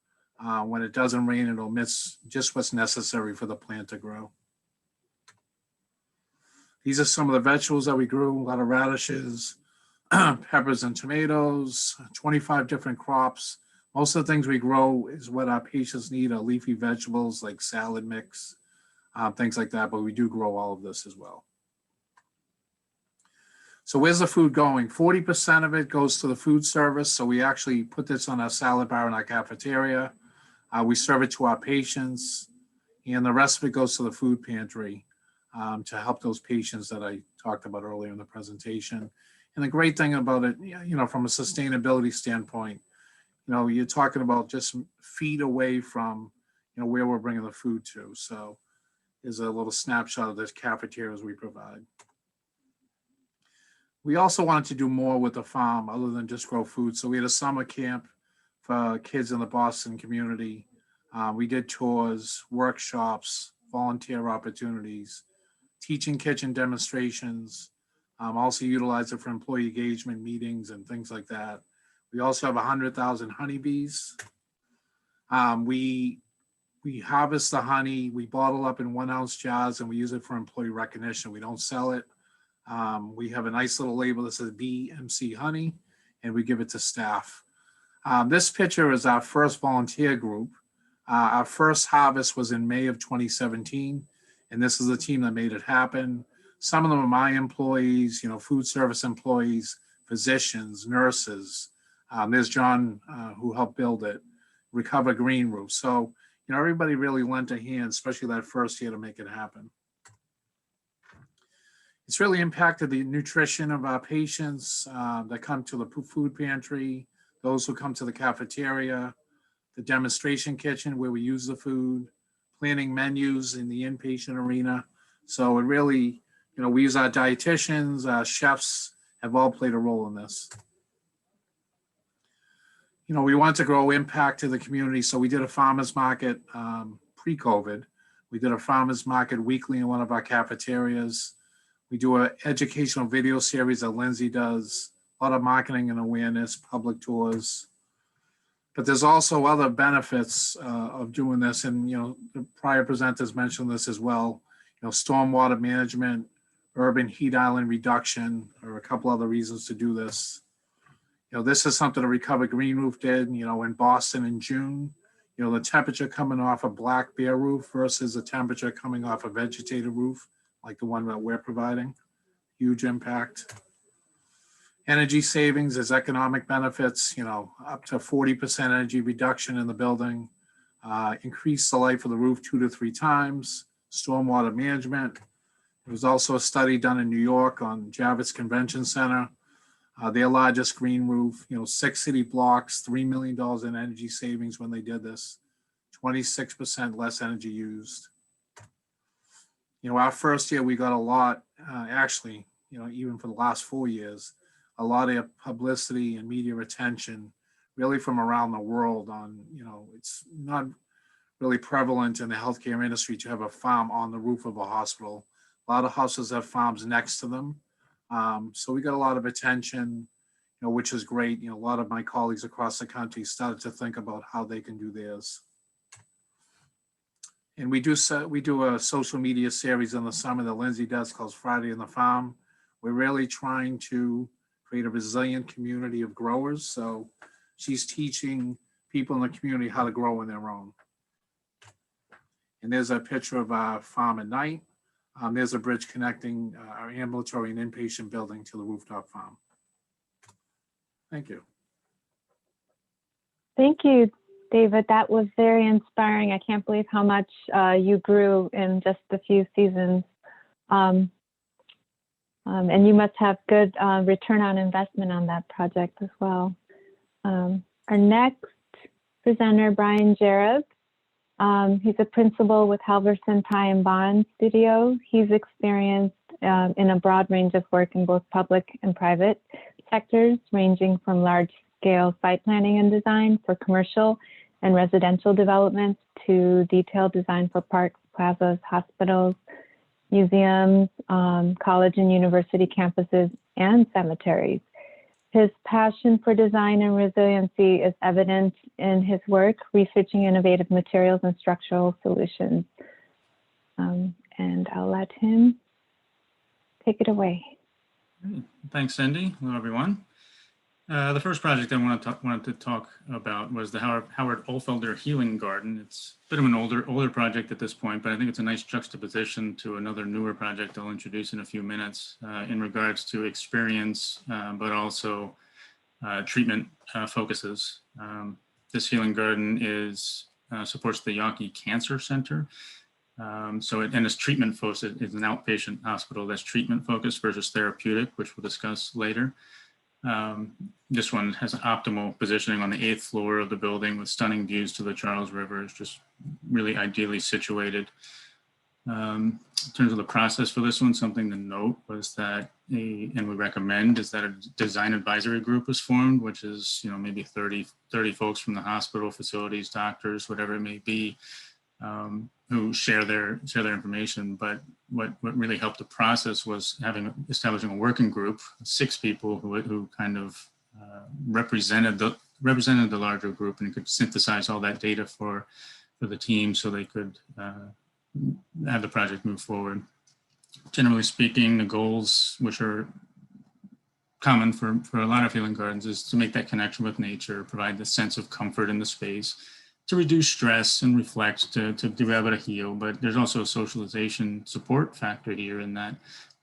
When it doesn't rain, it omits just what's necessary for the plant to grow. These are some of the vegetables that we grew, a lot of radishes, peppers and tomatoes, 25 different crops. Most of the things we grow is what our patients need, are leafy vegetables like salad mix, things like that, but we do grow all of this as well. So where's the food going? 40% of it goes to the food service. So we actually put this on our salad bar in our cafeteria. We serve it to our patients, and the rest of it goes to the food pantry to help those patients that I talked about earlier in the presentation. And the great thing about it, from a sustainability standpoint, you're talking about just feet away from, where we're bringing the food to. So here's a little snapshot of the cafeterias we provide. We also wanted to do more with the farm other than just grow food. So we had a summer camp for kids in the Boston community. We did tours, workshops, volunteer opportunities, teaching kitchen demonstrations, also utilize it for employee engagement meetings and things like that. We also have 100,000 honeybees. We harvest the honey, we bottle up in 1 ounce jars, and we use it for employee recognition. We don't sell it. We have a nice little label that says BMC honey, and we give it to staff. This picture is our first volunteer group. Our first harvest was in May of 2017, and this is the team that made it happen. Some of them are my employees, food service employees, physicians, nurses. There's John who helped build it, Recover Green Roof. So, everybody really lent a hand, especially that first year, to make it happen. It's really impacted the nutrition of our patients that come to the food pantry, those who come to the cafeteria, the demonstration kitchen where we use the food, planning menus in the inpatient arena. So it really, we use our dietitians, our chefs have all played a role in this. We want to grow impact to the community. So we did a farmer's market pre-COVID. We did a farmer's market weekly in one of our cafeterias. We do an educational video series that Lindsay does, a lot of marketing and awareness, public tours. But there's also other benefits of doing this. And, the prior presenters mentioned this as well. Stormwater management, urban heat island reduction, or a couple other reasons to do this. This is something that Recover Green Roof did, in Boston in June. The temperature coming off a black bare roof versus the temperature coming off a vegetated roof, like the one that we're providing. Huge impact. Energy savings, there's economic benefits, up to 40% energy reduction in the building. Increase the life of the roof 2 to 3 times. Stormwater management. There was also a study done in New York on Jarrett's Convention Center. Their largest green roof, 6 city blocks, $3 million in energy savings when they did this, 26% less energy used. Our first year we got a lot, actually, even for the last 4 years, a lot of publicity and media attention really from around the world on, it's not really prevalent in the healthcare industry to have a farm on the roof of a hospital. A lot of hospitals have farms next to them. So we got a lot of attention, which is great. A lot of my colleagues across the country started to think about how they can do theirs. And we do a social media series in the summer that Lindsay does called Friday in the Farm. We're really trying to create a resilient community of growers. So she's teaching people in the community how to grow on their own. And there's a picture of our farm at night. There's a bridge connecting our ambulatory and inpatient building to the Rooftop Farm. Thank you. Thank you, David. That was very inspiring. I can't believe how much you grew in just a few seasons. And you must have good return on investment on that project as well. Our next presenter, Brian Jarrett. He's a principal with Halverson Tie and Bond Studio. He's experienced in a broad range of work in both public and private sectors, ranging from large-scale site planning and design for commercial and residential developments to detailed design for parks, plazas, hospitals, museums, college and university campuses, and cemeteries. His passion for design and resiliency is evident in his work researching innovative materials and structural solutions. And I'll let him take it away. Great. Thanks, Cindy. Hello, everyone. The first project I wanted to talk about was the Howard Hulfelder Healing Garden. It's a bit of an older project at this point, but I think it's a nice juxtaposition to another newer project I'll introduce in a few minutes in regards to experience, but also treatment focuses. This healing garden supports the Yankee Cancer Center. And its treatment focus is an outpatient hospital that's treatment focused versus therapeutic, which we'll discuss later. This one has an optimal positioning on the 8th floor of the building with stunning views to the Charles River. It's just really ideally situated. In terms of the process for this one, something to note was that and we recommend is that a design advisory group was formed, which is, maybe 30 folks from the hospital, facilities, doctors, whatever it may be, who share their information. But what really helped the process was establishing a working group, 6 people who kind of represented the larger group and could synthesize all that data for the team so they could have the project move forward. Generally speaking, the goals, which are common for a lot of healing gardens, is to make that connection with nature, provide the sense of comfort in the space, to reduce stress and reflect, to be able to heal. But there's also a socialization support factor here in that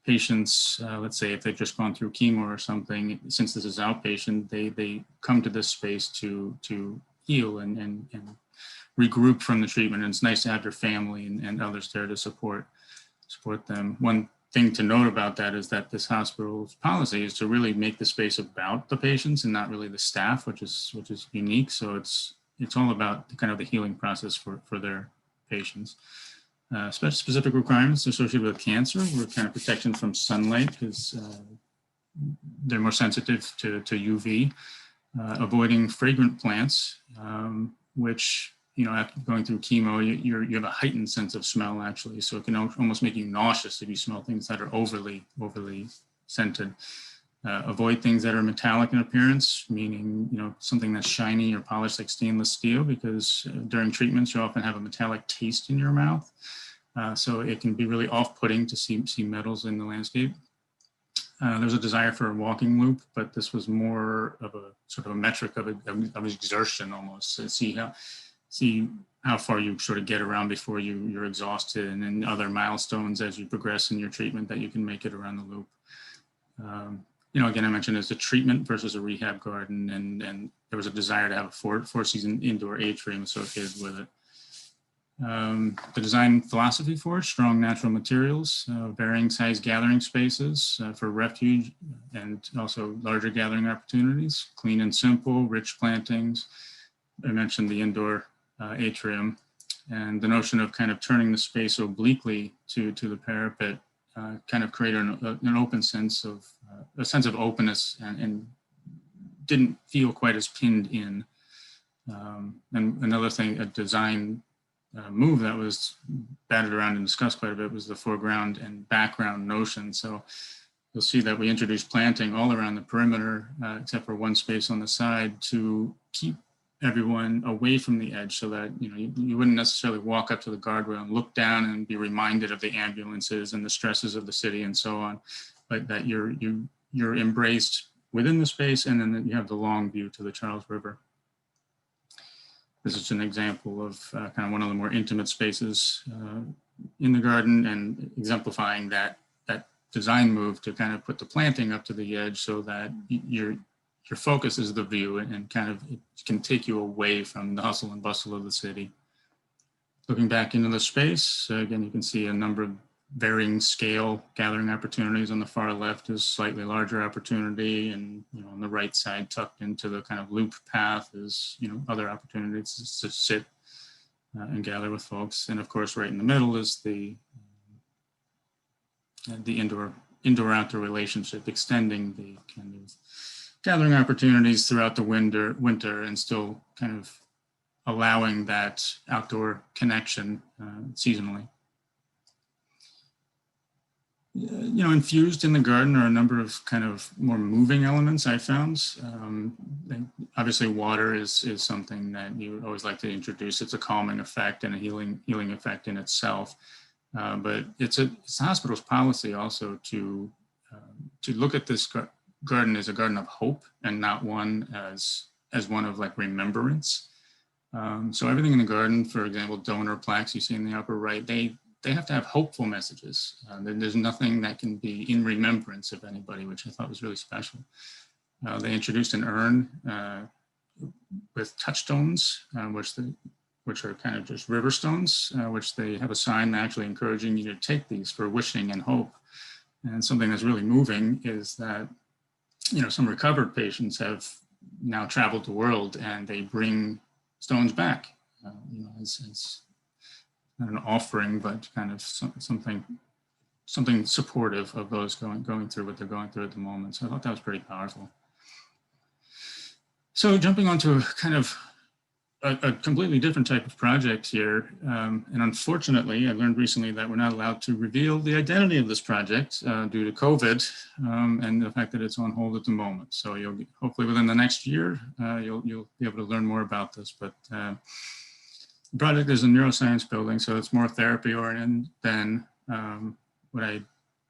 patients, let's say if they've just gone through chemo or something, since this is outpatient, they come to this space to heal and regroup from the treatment. And it's nice to have your family and others there to support them. One thing to note about that is that this hospital's policy is to really make the space about the patients and not really the staff, which is unique. So it's all about the healing process for their patients. Specific requirements associated with cancer were kind of protection from sunlight because they're more sensitive to UV, avoiding fragrant plants, which, after going through chemo, you have a heightened sense of smell actually. So it can almost make you nauseous if you smell things that are overly scented. Avoid things that are metallic in appearance, meaning, something that's shiny or polished like stainless steel, because during treatments, you often have a metallic taste in your mouth. So it can be really off-putting to see metals in the landscape. There's a desire for a walking loop, but this was more of a sort of a metric of exertion almost, to see how far you sort of get around before you're exhausted, and then other milestones as you progress in your treatment that you can make it around the loop. Again, I mentioned it's a treatment versus a rehab garden, and there was a desire to have a four-season indoor atrium associated with it. The design philosophy for it: strong natural materials, varying size gathering spaces for refuge and also larger gathering opportunities, clean and simple, rich plantings. I mentioned the indoor atrium, and the notion of kind of turning the space obliquely to the parapet kind of created an open sense of a sense of openness and didn't feel quite as pinned in. And another thing, a design move that was batted around and discussed quite a bit was the foreground and background notion. So you'll see that we introduced planting all around the perimeter, except for one space on the side, to keep everyone away from the edge, so that you wouldn't necessarily walk up to the guardrail and look down and be reminded of the ambulances and the stresses of the city and so on, but that you're embraced within the space, and then you have the long view to the Charles River. This is an example of kind of one of the more intimate spaces in the garden, and exemplifying that design move to kind of put the planting up to the edge so that your focus is the view, and kind of it can take you away from the hustle and bustle of the city. Looking back into the space, again, you can see a number of varying scale gathering opportunities. On the far left is slightly larger opportunity, and on the right side, tucked into the kind of loop path, is other opportunities to sit and gather with folks. And of course, right in the middle is the indoor-outdoor relationship, extending the kind of gathering opportunities throughout the winter, and still kind of allowing that outdoor connection seasonally. infused in the garden are a number of kind of more moving elements I found. Obviously, water is something that you always like to introduce. It's a calming effect and a healing effect in itself. But it's the hospital's policy also to look at this garden as a garden of hope and not one as one of like remembrance. So everything in the garden, for example, donor plaques you see in the upper right, they have to have hopeful messages. There's nothing that can be in remembrance of anybody, which I thought was really special. They introduced an urn with touchstones, which are kind of just river stones, which they have a sign actually encouraging you to take these for wishing and hope. And something that's really moving is that, some recovered patients have now traveled the world and they bring stones back, as not an offering, but kind of something supportive of those going through what they're going through at the moment. So I thought that was pretty powerful. So jumping onto kind of a completely different type of project here. And unfortunately, I learned recently that we're not allowed to reveal the identity of this project due to COVID and the fact that it's on hold at the moment. So you'll hopefully within the next year, you'll be able to learn more about this. But the project is a neuroscience building, so it's more therapy oriented than what I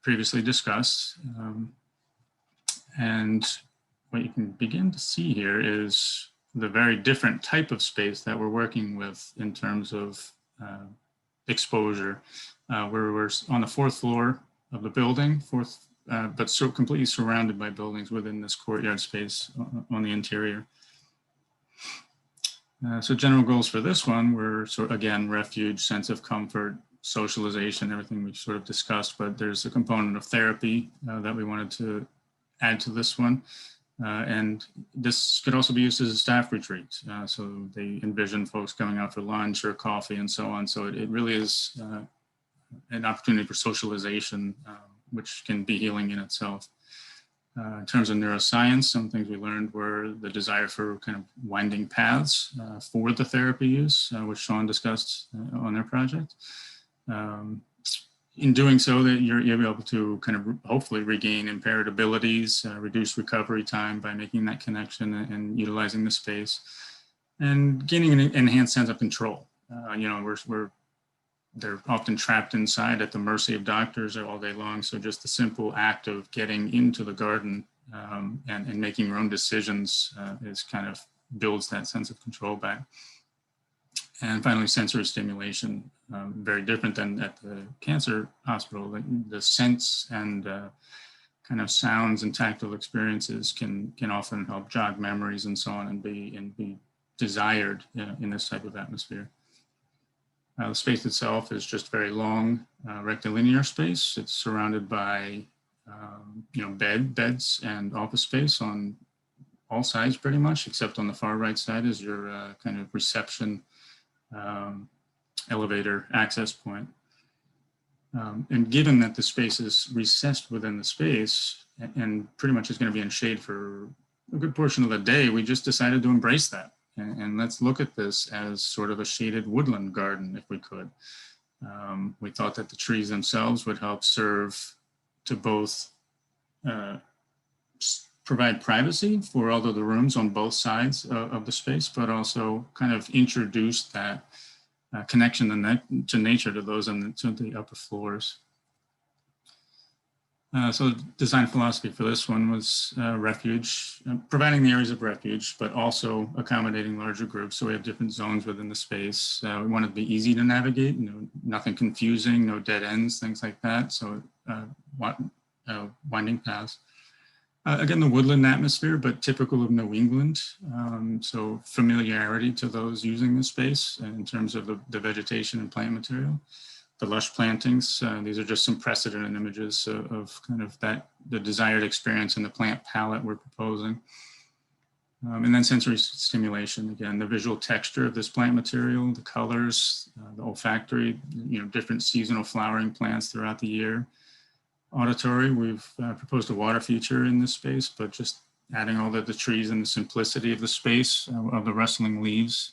previously discussed. And what you can begin to see here is the very different type of space that we're working with in terms of exposure. We're on the 4th floor of the building, but so completely surrounded by buildings within this courtyard space on the interior. So general goals for this one were again, refuge, sense of comfort, socialization, everything we've sort of discussed, but there's a component of therapy that we wanted to add to this one. And this could also be used as a staff retreat. So they envision folks coming out for lunch or coffee and so on. So it really is an opportunity for socialization, which can be healing in itself. In terms of neuroscience, some things we learned were the desire for kind of winding paths for the therapy use, which Sean discussed on their project. In doing so, that you're able to kind of hopefully regain impaired abilities, reduce recovery time by making that connection and utilizing the space, and gaining an enhanced sense of control. They're often trapped inside at the mercy of doctors all day long. So just the simple act of getting into the garden and making your own decisions is kind of builds that sense of control back. And finally, sensory stimulation, very different than at the cancer hospital. The sense and kind of sounds and tactile experiences can often help jog memories and so on and be desired in this type of atmosphere. The space itself is just very long, rectilinear space. It's surrounded by beds and office space on all sides pretty much, except on the far right side is your kind of reception elevator access point. And given that the space is recessed within the space and pretty much is going to be in shade for a good portion of the day, we just decided to embrace that. And let's look at this as sort of a shaded woodland garden if we could. We thought that the trees themselves would help serve to both provide privacy for all of the rooms on both sides of the space, but also kind of introduce that connection to nature to those to the upper floors. So design philosophy for this one was refuge, providing the areas of refuge, but also accommodating larger groups. So we have different zones within the space. We want it to be easy to navigate, nothing confusing, no dead ends, things like that. So winding paths. Again, the woodland atmosphere, but typical of New England. So familiarity to those using the space in terms of the vegetation and plant material. The lush plantings, these are just some precedent images of kind of the desired experience in the plant palette we're proposing. And then sensory stimulation, again, the visual texture of this plant material, the colors, the olfactory, different seasonal flowering plants throughout the year. Auditory, we've proposed a water feature in this space, but just adding all the trees and the simplicity of the space of the rustling leaves.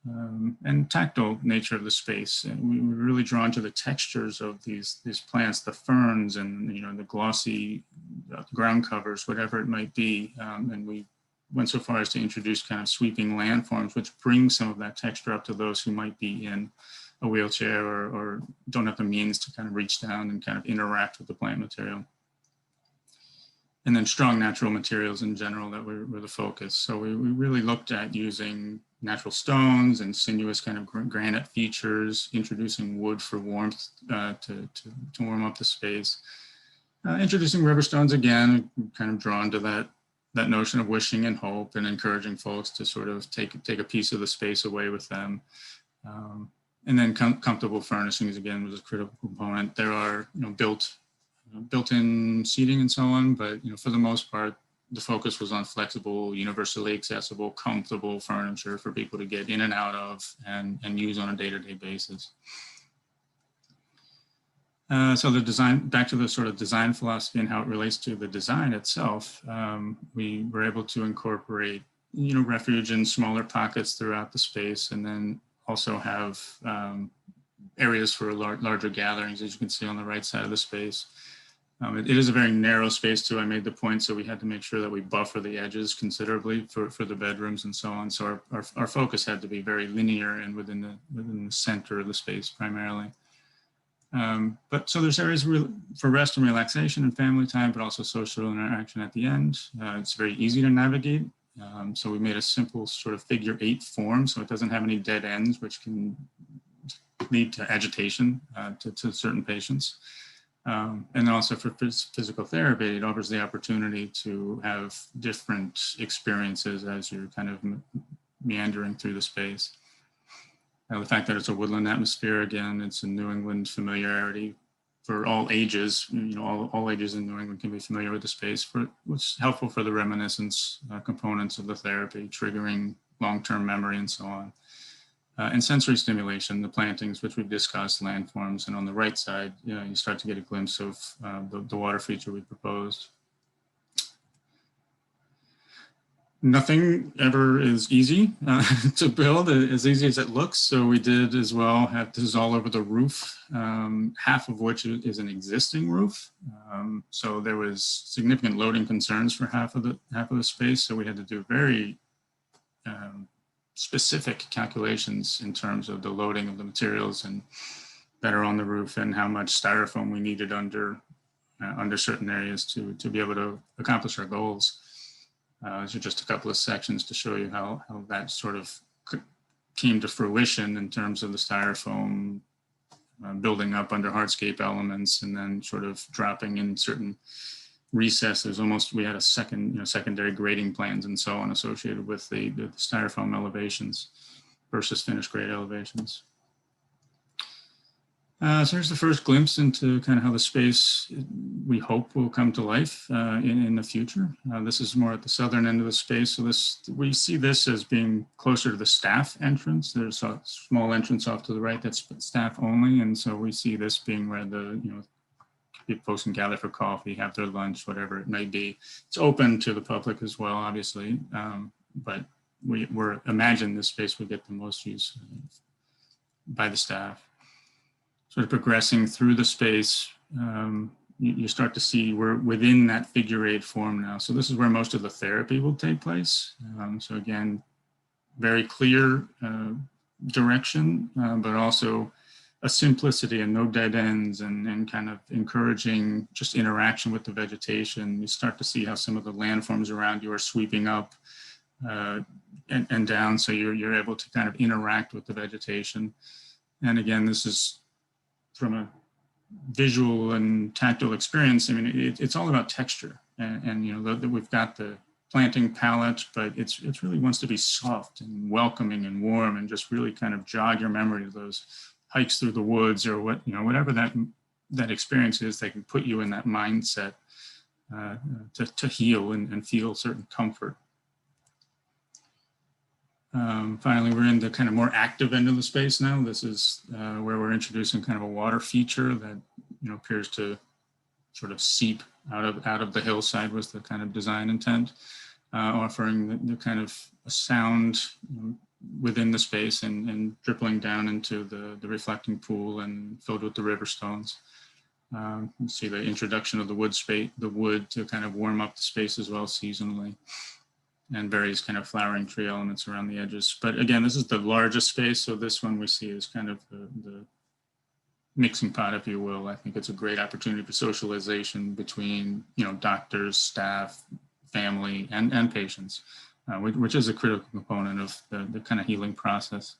and tactile nature of the space. And we were really drawn to the textures of these plants, the ferns and, you know, the glossy ground covers, whatever it might be. And we went so far as to introduce kind of sweeping landforms, which bring some of that texture up to those who might be in a wheelchair or don't have the means to kind of reach down and kind of interact with the plant material. And then strong natural materials in general that were the focus. So we really looked at using natural stones and sinuous kind of granite features, introducing wood for warmth to warm up the space. Introducing river stones again, kind of drawn to that notion of wishing and hope and encouraging folks to sort of take a piece of the space away with them. And then comfortable furnishings again was a critical component. There are, you know, built-in seating and so on, but, you know, for the most part, the focus was on flexible, universally accessible, comfortable furniture for people to get in and out of and use on a day-to-day basis. So the design, back to the sort of design philosophy and how it relates to the design itself, we were able to incorporate, you know, refuge in smaller pockets throughout the space, and then also have areas for larger gatherings, as you can see on the right side of the space. It is a very narrow space too. I made the point, so we had to make sure that we buffer the edges considerably for the bedrooms and so on. So our focus had to be very linear and within the center of the space primarily. But so there's areas for rest and relaxation and family time, but also social interaction at the end. It's very easy to navigate. So we made a simple sort of figure-8 form, so it doesn't have any dead ends, which can lead to agitation to certain patients. And also for physical therapy, it offers the opportunity to have different experiences as you're kind of meandering through the space. The fact that it's a woodland atmosphere, again, it's a New England familiarity for all ages. You know, all ages in New England can be familiar with the space, which is helpful for the reminiscence components of the therapy, triggering long-term memory and so on. And sensory stimulation, the plantings, which we've discussed, landforms, and on the right side, you know, you start to get a glimpse of the water feature we proposed. Nothing ever is easy to build, as easy as it looks. So we did as well have this is all over the roof, half of which is an existing roof. So there was significant loading concerns for half of the space. So we had to do very specific calculations in terms of the loading of the materials and that are on the roof and how much styrofoam we needed under certain areas to be able to accomplish our goals. These are just a couple of sections to show you how that sort of came to fruition in terms of the styrofoam building up under hardscape elements and then sort of dropping in certain recesses. Almost, we had a secondary grading plans and so on associated with the styrofoam elevations versus finished grade elevations. So here's the first glimpse into kind of how the space we hope will come to life in the future. This is more at the southern end of the space. So we see this as being closer to the staff entrance. There's a small entrance off to the right that's staff only. And so we see this being where folks can gather for coffee, have their lunch, whatever it may be. It's open to the public as well, obviously, but we're imagine this space would get the most use by the staff. Sort of progressing through the space, you start to see we're within that figure-8 form now. So this is where most of the therapy will take place. So again, very clear direction, but also a simplicity and no dead ends and kind of encouraging just interaction with the vegetation. You start to see how some of the landforms around you are sweeping up and down. So you're able to kind of interact with the vegetation. And again, this is from a visual and tactile experience. I mean, it's all about texture and you know, we've got the planting palette, but it's really wants to be soft and welcoming and warm and just really kind of jog your memory of those hikes through the woods or whatever that experience is. They can put you in that mindset to heal and feel certain comfort. Finally, we're in the kind of more active end of the space now. This is where we're introducing kind of a water feature that appears to sort of seep out of the hillside was the kind of design intent, offering the kind of a sound within the space and dribbling down into the reflecting pool and filled with the river stones. You see the introduction of the wood to kind of warm up the space as well seasonally, and various kind of flowering tree elements around the edges. But again, this is the largest space, so this one we see is kind of the mixing pot, if you will. I think it's a great opportunity for socialization between, doctors, staff, family, and patients, which is a critical component of the kind of healing process.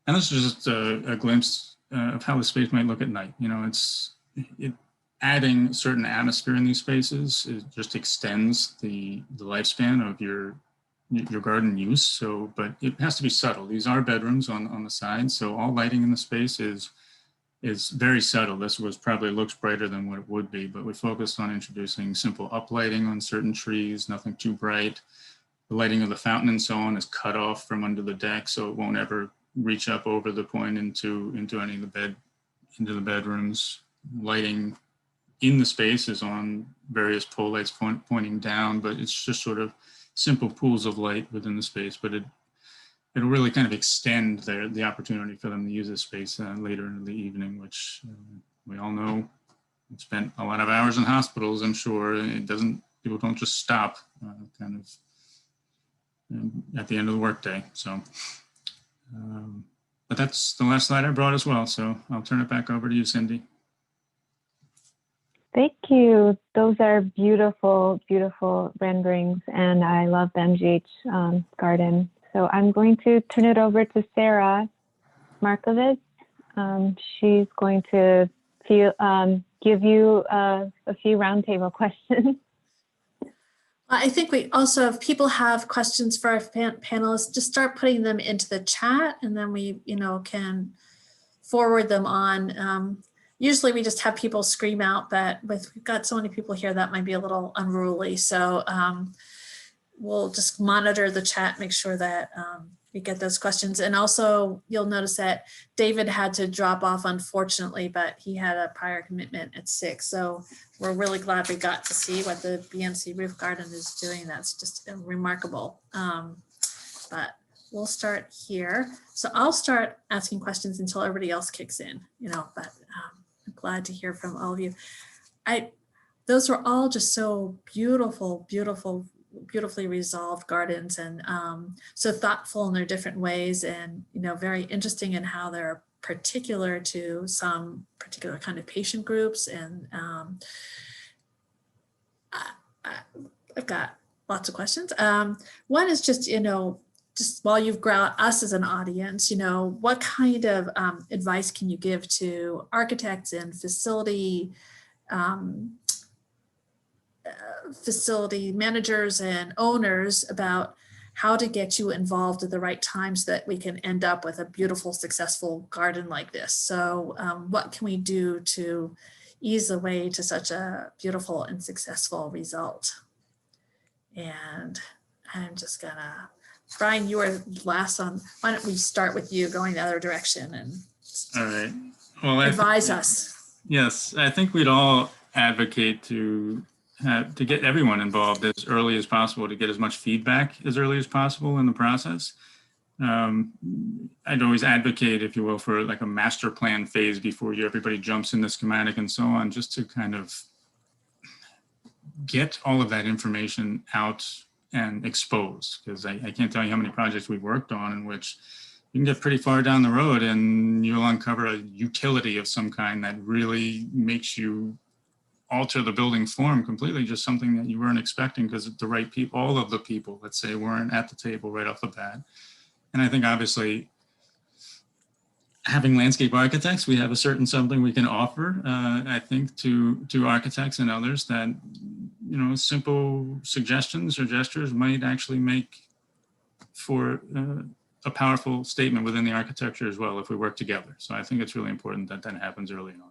And this is just a glimpse of how the space might look at night. Adding certain atmosphere in these spaces, it just extends the lifespan of your garden use. So, but it has to be subtle. These are bedrooms on the side, so all lighting in the space is very subtle. This probably looks brighter than what it would be, but we focused on introducing simple uplighting on certain trees, nothing too bright. The lighting of the fountain and so on is cut off from under the deck, so it won't ever reach up over the point into any of the bedrooms. Lighting in the space is on various pole lights pointing down, but it's just sort of simple pools of light within the space, but it'll really kind of extend the opportunity for them to use this space later in the evening, which we all know. We've spent a lot of hours in hospitals, I'm sure. People don't just stop kind of at the end of the workday. So, but that's the last slide I brought as well. So I'll turn it back over to you, Cindy. Thank you. Those are beautiful, beautiful renderings, and I love the MGH garden. So I'm going to turn it over to Sarah Markovitz. She's going to give you a few roundtable questions. I think we also, if people have questions for our panelists, just start putting them into the chat, and then we, can forward them on. Usually we just have people scream out, but we've got so many people here that might be a little unruly. So we'll just monitor the chat, make sure that we get those questions. And also you'll notice that David had to drop off, unfortunately, but he had a prior commitment at 6. So we're really glad we got to see what the BNC Roof Garden is doing. That's just remarkable. But we'll start here. So I'll start asking questions until everybody else kicks in, but I'm glad to hear from all of you. Those were all just so beautiful, beautifully resolved gardens, and so thoughtful in their different ways, and very interesting in how they're particular to some particular kind of patient groups. And I've got lots of questions. One is just, just while you've got us as an audience, what kind of advice can you give to architects and facility managers and owners about how to get you involved at the right time so that we can end up with a beautiful, successful garden like this? So what can we do to ease the way to such a beautiful and successful result? And I'm just gonna, Brian, you are last on. Why don't we start with you going the other direction and all right. Well, advise us? Yes, I think we'd all advocate to get everyone involved as early as possible, to get as much feedback as early as possible in the process. I'd always advocate, if you will, for like a master plan phase before everybody jumps in the schematic and so on, just to kind of get all of that information out and exposed. Because I can't tell you how many projects we've worked on in which you can get pretty far down the road and you'll uncover a utility of some kind that really makes you alter the building form completely, just something that you weren't expecting because the right people, all of the people, let's say, weren't at the table right off the bat. And I think obviously having landscape architects, we have a certain something we can offer, I think, to architects and others that, simple suggestions or gestures might actually make for a powerful statement within the architecture as well if we work together. So I think it's really important that that happens early on.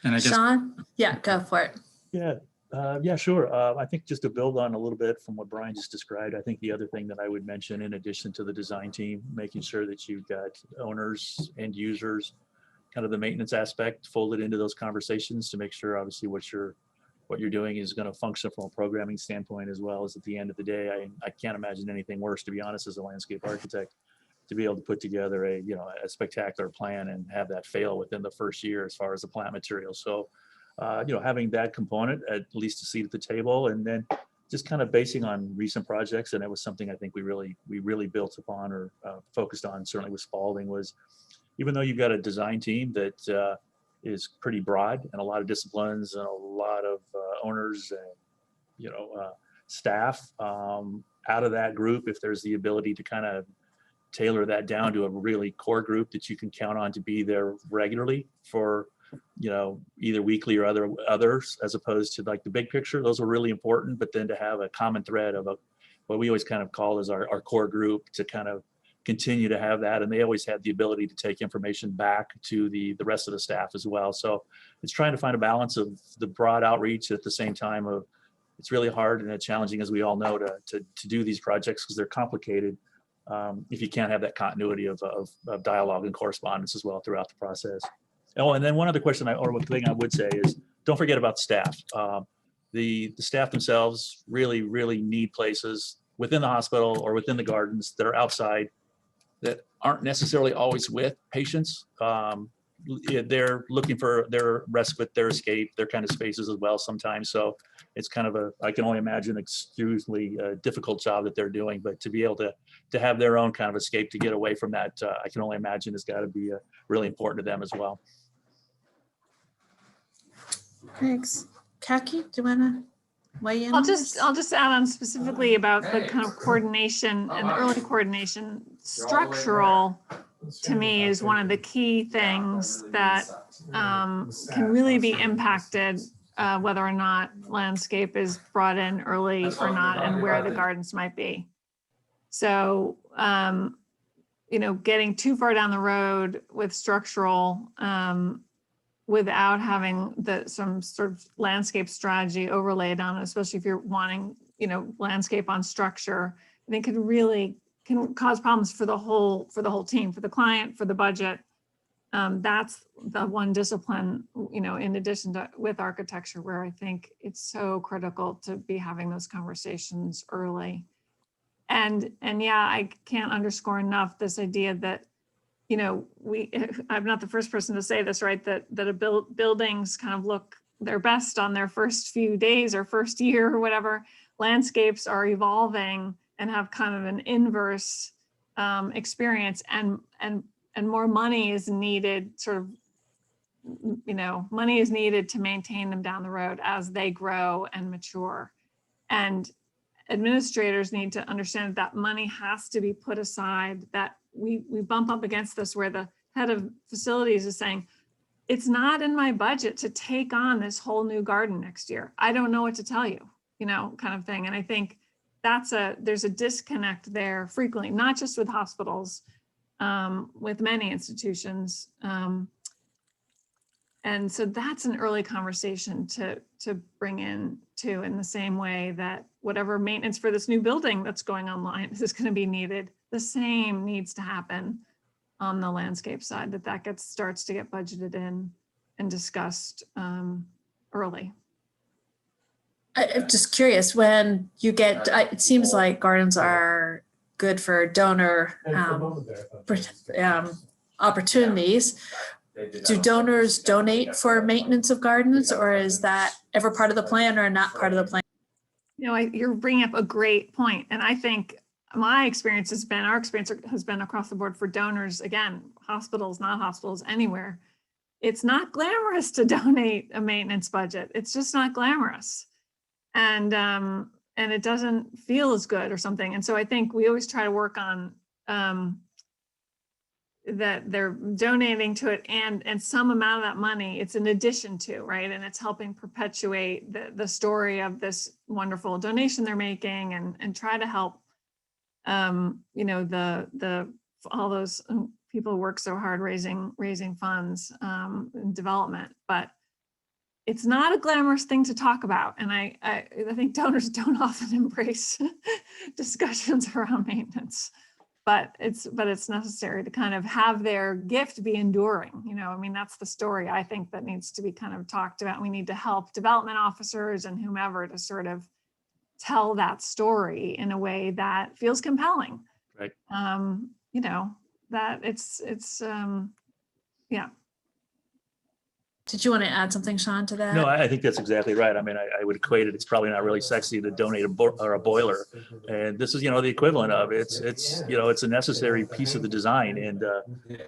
And I guess, Sean? Yeah, go for it. Yeah, sure. I think just to build on a little bit from what Brian just described, I think the other thing that I would mention, in addition to the design team, making sure that you've got owners and users, kind of the maintenance aspect folded into those conversations to make sure, obviously, what you're what you're doing is going to function from a programming standpoint as well as at the end of the day. I can't imagine anything worse, to be honest, as a landscape architect, to be able to put together a, you know, a spectacular plan and have that fail within the first year as far as the plant material. So, you know, having that component, at least a seat at the table, and then just kind of basing on recent projects. And it was something I think we really built upon or focused on, certainly with Spalding, was even though you've got a design team that is pretty broad and a lot of disciplines and a lot of owners and, you know, staff, out of that group, if there's the ability to kind of tailor that down to a really core group that you can count on to be there regularly for, you know, either weekly or others, as opposed to like the big picture, those are really important. But then to have a common thread of what we always kind of call as our core group, to kind of continue to have that. And they always had the ability to take information back to the rest of the staff as well. So it's trying to find a balance of the broad outreach at the same time of, it's really hard and challenging, as we all know, to do these projects because they're complicated. If you can't have that continuity of dialogue and correspondence as well throughout the process. Oh, and then one other question one thing I would say is, don't forget about staff. The staff themselves really need places within the hospital or within the gardens that are outside, that aren't necessarily always with patients. They're looking for their respite, their escape, their kind of spaces as well sometimes. So it's kind of I can only imagine, extremely difficult job that they're doing, but to be able to have their own kind of escape, to get away from that, I can only imagine has got to be really important to them as well. Thanks. Khaki, do you want to weigh in? I'll on just this? add on specifically about the kind of coordination and early coordination. Structural, to me, is one of the key things that can really be impacted whether or not landscape is brought in early or not, and where the gardens might be. So, you know, getting too far down the road with structural without having some sort of landscape strategy overlaid on it, especially if you're wanting, you know, landscape on structure, I think can cause problems for the whole team, for the client, for the budget. That's the one discipline, you know, in addition to with architecture, where I think it's so critical to be having those conversations early. And yeah, I can't underscore enough this idea that, you know, I'm not the first person to say this, right? That buildings kind of look their best on their first few days or first year or whatever. Landscapes are evolving and have kind of an inverse experience, and more money is needed, sort of, you know, money is needed to maintain them down the road as they grow and mature. And administrators need to understand that money has to be put aside, that we bump up against this where the head of facilities is saying, it's not in my budget to take on this whole new garden next year. I don't know what to tell you, you know, kind of thing. And I think there's a disconnect there frequently, not just with hospitals, with many institutions. And so that's an early conversation to bring in too, in the same way that whatever maintenance for this new building that's going online is going to be needed, the same needs to happen on the landscape side, that starts to get budgeted in and discussed early. I'm just curious, when you get, it seems like gardens are good for donor opportunities. Do donors donate for maintenance of gardens, or is that ever part of the plan or not part of the plan? You know, you're bringing up a great point. And I think our experience has been across the board for donors, again, hospitals, not hospitals, anywhere. It's not glamorous to donate a maintenance budget. It's just not glamorous. And it doesn't feel as good or something. And so I think we always try to work on that they're donating to it, and some amount of that money, it's in addition to, right? And it's helping perpetuate the story of this wonderful donation they're making, and try to help, you know, all those people who work so hard raising funds in development. But it's not a glamorous thing to talk about. And I think donors don't often embrace discussions around maintenance. but it's necessary to kind of have their gift be enduring. You know, I mean, that's the story I think that needs to be kind of talked about. We need to help development officers and whomever to sort of tell that story in a way that feels compelling. Right. You know, that it's yeah. Did you want to add something, Sean, to that? No, I think that's exactly right. I mean, I would equate it. It's probably not really sexy to donate a boiler, and this is, you know, the equivalent of it's you know, it's a necessary piece of the design, and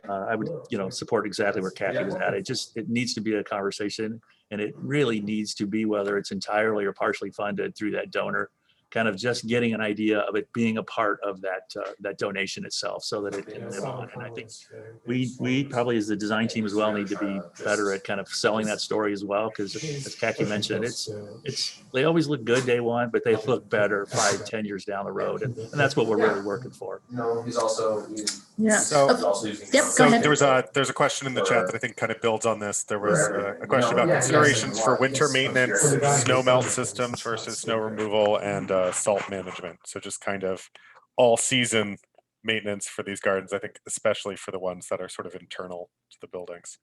I would, you know, support exactly where Khaki was at. It needs to be a conversation, and it really needs to be, whether it's entirely or partially funded through that donor, kind of just getting an idea of it being a part of that that donation itself, so that it can live on. And I think we probably, as the design team as well, need to be better at kind of selling that story as well, because as Khaki mentioned, it's they always look good day one, but they look better 5-10 years down the road, and that's what we're really working for. No, he's also. Yeah. So, Yep, go so ahead. there's a question in the chat that I think kind of builds on this. There was a question about considerations for winter maintenance, snow melt systems versus snow removal, and salt management. So just kind of all season maintenance for these gardens, I think, especially for the ones that are sort of internal to the buildings.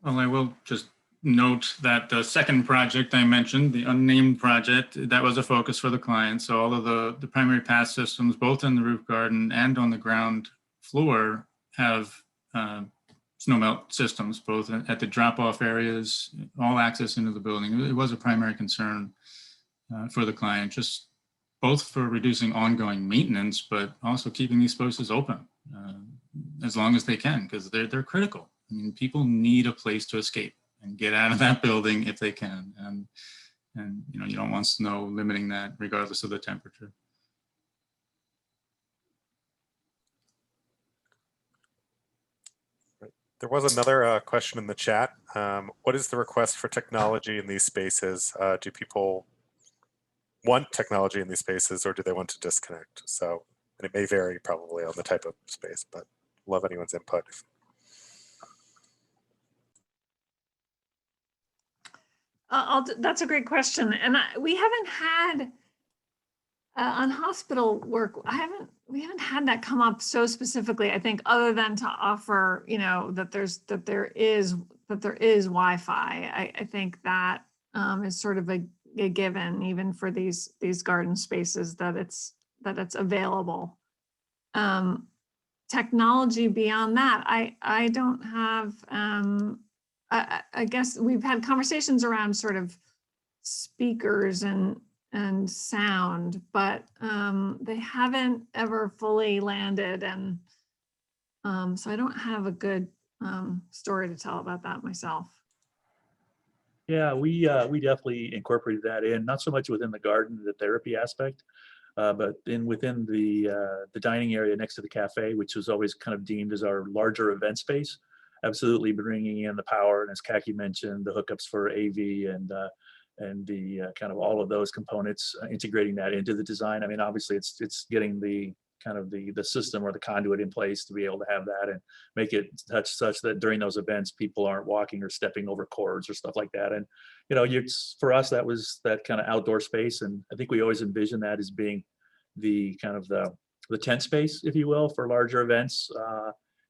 Well, I will just note that the second project I mentioned, the unnamed project, that was a focus for the client. So all of the primary pass systems, both in the roof garden and on the ground floor, have snow melt systems, both at the drop-off areas, all access into the building. It was a primary concern for the client, just both for reducing ongoing maintenance, but also keeping these spaces open as long as they can, because they're critical. I mean, people need a place to escape and get out of that building if they can. And you know, you don't want snow limiting that regardless of the temperature. There was another question in the chat. What is the request for technology in these spaces? Do people want technology in these spaces, or do they want to disconnect? So, and it may vary probably on the type of space, but love anyone's input. That's a great question, and we haven't had on hospital work. We haven't had that come up so specifically. I think, other than to offer, you know, that there is Wi-Fi. I think that is sort of a given, even for these garden spaces, that it's available. Technology beyond that, I don't have. I guess we've had conversations around sort of speakers and sound, but they haven't ever fully landed, and so I don't have a good story to tell about that myself. Yeah, we definitely incorporated that in, not so much within the garden, the therapy aspect, but within the dining area next to the cafe, which was always kind of deemed as our larger event space. Absolutely bringing in the power, and as Khaki mentioned, the hookups for AV and the kind of all of those components, integrating that into the design. I mean, obviously, it's getting the kind of the system or the conduit in place to be able to have that and make it such that during those events, people aren't walking or stepping over cords or stuff like that. And you know, for us, that was that kind of outdoor space, and I think we always envisioned that as being the kind of the tent space, if you will, for larger events.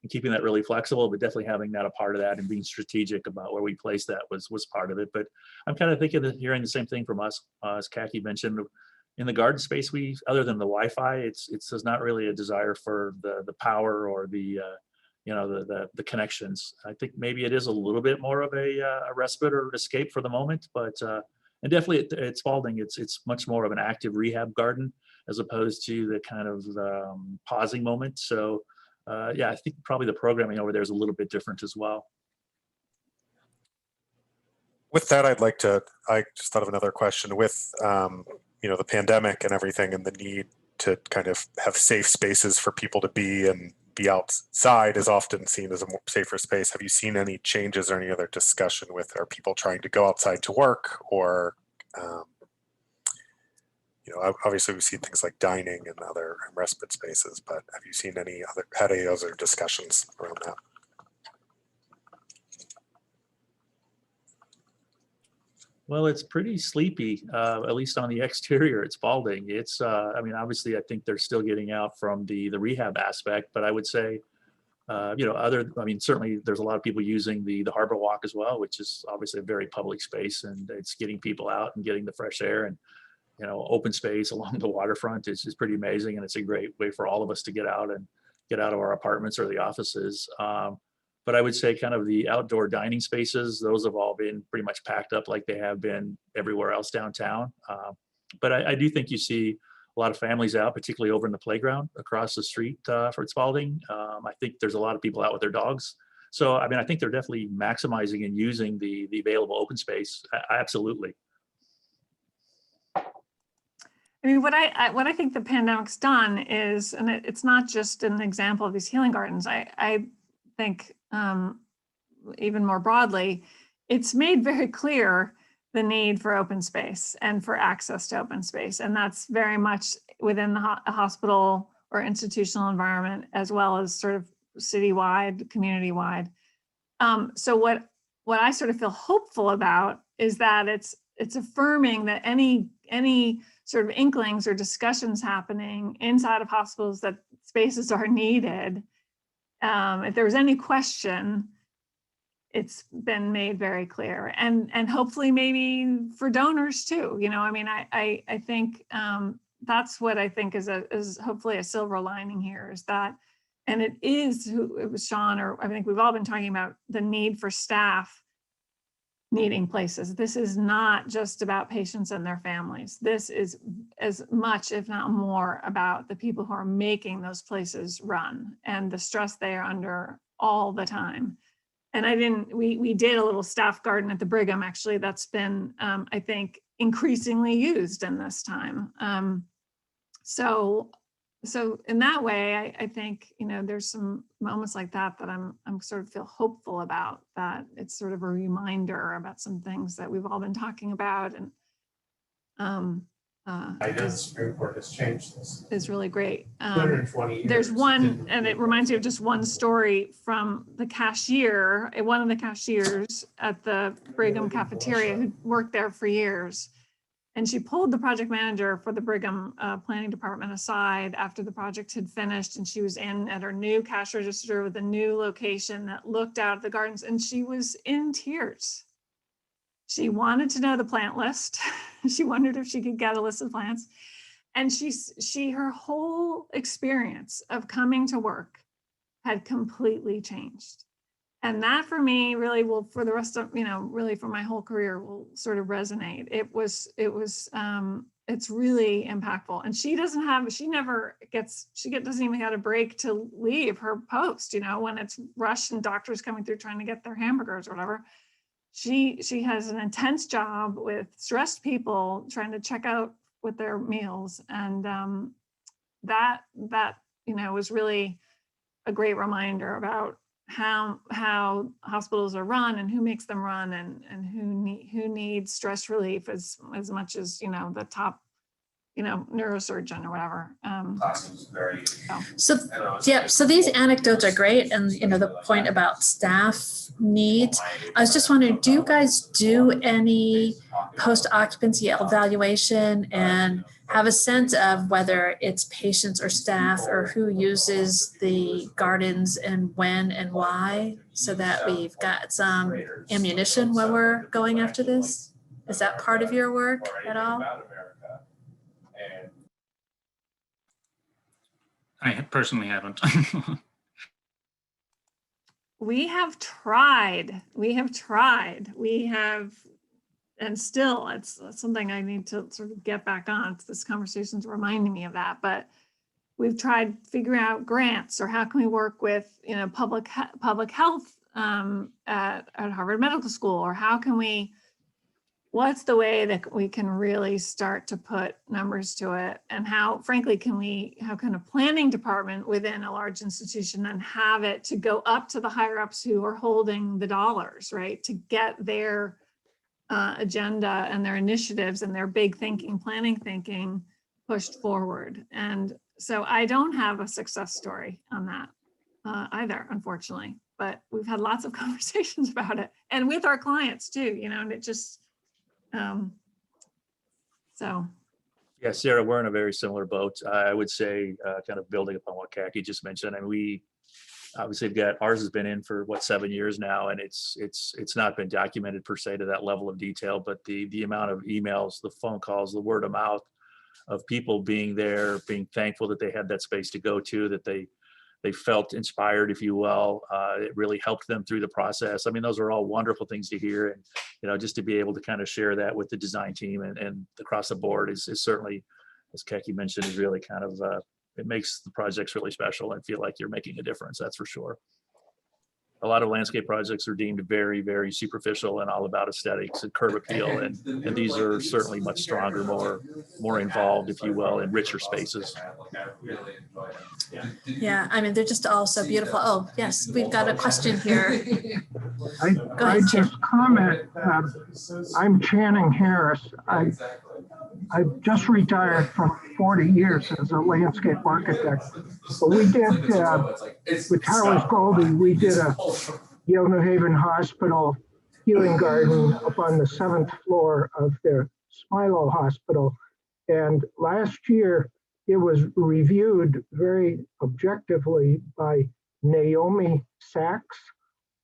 And keeping that really flexible, but definitely having that a part of that and being strategic about where we place that was part of it. But I'm kind of thinking of hearing the same thing from us, as Khaki mentioned. In the garden space, other than the Wi-Fi, it's not really a desire for the power or the you know, the connections. I think maybe it is a little bit more of a respite or escape for the moment, but and definitely at Spalding, it's much more of an active rehab garden as opposed to the kind of pausing moment. So. Yeah, I think probably the programming over there is a little bit different as well. With that, I just thought of another question with, you know, the pandemic and everything, and the need to kind of have safe spaces for people to be, and be outside is often seen as a more safer space. Have you seen any changes or any other discussion with, are people trying to go outside to work, or, you know, obviously we've seen things like dining and other respite spaces, but have you seen had any other discussions around that? Well, it's pretty sleepy, at least on the exterior at Spalding. It's, I mean, obviously, I think they're still getting out from the rehab aspect, but I would say, you know, I mean, certainly there's a lot of people using the Harbor Walk as well, which is obviously a very public space, and it's getting people out and getting the fresh air and, you know, open space along the waterfront is pretty amazing, and it's a great way for all of us to get out and get out of our apartments or the offices. But I would say kind of the outdoor dining spaces, those have all been pretty much packed up like they have been everywhere else downtown. But I do think you see a lot of families out, particularly over in the playground across the street for Spalding. I think there's a lot of people out with their dogs. So, I mean, I think they're definitely maximizing and using the available open space. Absolutely. I mean, what I think the pandemic's done is, and it's not just an example of these healing gardens. I think even more broadly, it's made very clear the need for open space and for access to open space. And that's very much within the hospital or institutional environment, as well as sort of citywide, community-wide. So what I sort of feel hopeful about is that it's affirming that any sort of inklings or discussions happening inside of hospitals that spaces are needed, if there was any question, it's been made very clear, and hopefully maybe for donors too. You know, I mean, I think that's what I think is hopefully a silver lining here, is that, and it was Sean, or I think we've all been talking about the need for staff needing places. This is not just about patients and their families. This is as much, if not more, about the people who are making those places run and the stress they are under all the time. And we did a little staff garden at the Brigham, actually, that's been, I think, increasingly used in this time. So in that way, I think, you know, there's some moments like that I'm sort of feel hopeful about, that it's sort of a reminder about some things that we've all been talking about, and I know the Supreme Court has changed this. is really great. 220 years. There's one, and it reminds me of just one story from the cashier, one of the cashiers at the Brigham cafeteria, who worked there for years. And she pulled the project manager for the Brigham planning department aside after the project had finished, and she was in at her new cash register with a new location that looked out at the gardens, and she was in tears. She wanted to know the plant list. She wondered if she could get a list of plants. And her whole experience of coming to work had completely changed. And that for me really will, for the rest of, you know, really for my whole career, will sort of resonate. It's really impactful. And she doesn't even get a break to leave her post, you know, when it's rushed and doctors coming through trying to get their hamburgers or whatever. She has an intense job with stressed people trying to check out with their meals. And that, you know, was really a great reminder about how hospitals are run and who makes them run, and who needs stress relief as much as, you know, the top, you know, neurosurgeon or whatever. So these anecdotes are great, and you know, the point about staff needs, I was just wondering, do you guys do any post-occupancy evaluation and have a sense of whether it's patients or staff or who uses the gardens and when and why, so that we've got some ammunition when we're going after this? Is that part of your work at all? I personally haven't. We have tried, and still it's something I need to sort of get back on. This conversation's reminding me of that, but we've tried figuring out grants, or how can we work with, you know, public health at Harvard Medical School, or what's the way that we can really start to put numbers to it, and how can a planning department within a large institution then have it to go up to the higher ups who are holding the dollars, right, to get their agenda and their initiatives and their big thinking, planning thinking pushed forward. And so I don't have a success story on that either, unfortunately, but we've had lots of conversations about it, and with our clients too, you know, and So, Yeah, Sarah, we're in a very similar boat. I would say, kind of building upon what Khaki just mentioned. I mean, we obviously have got, ours has been in for what, 7 years now, and it's not been documented per se to that level of detail, but the amount of emails, the phone calls, the word of mouth of people being there, being thankful that they had that space to go to, that they felt inspired, if you will. It really helped them through the process. I mean, those are all wonderful things to hear. And, you know, just to be able to kind of share that with the design team and across the board is certainly, as Khaki mentioned, is really kind of, it makes the projects really special and feel like you're making a difference. That's for sure. A lot of landscape projects are deemed very, very superficial and all about aesthetics and curb appeal. And these are certainly much stronger, more involved, if you will, and richer spaces. Yeah, I mean, they're just all so beautiful. Oh, yes, we've got a question here. I ahead, Chan. just comment, I'm Channing Harris. I just retired from 40 years as a landscape architect. But we did, with Towers Goldie, we did a Yale New Haven Hospital healing garden up on the 7th floor of their Smilo Hospital. And last year, it was reviewed very objectively by Naomi Sachs,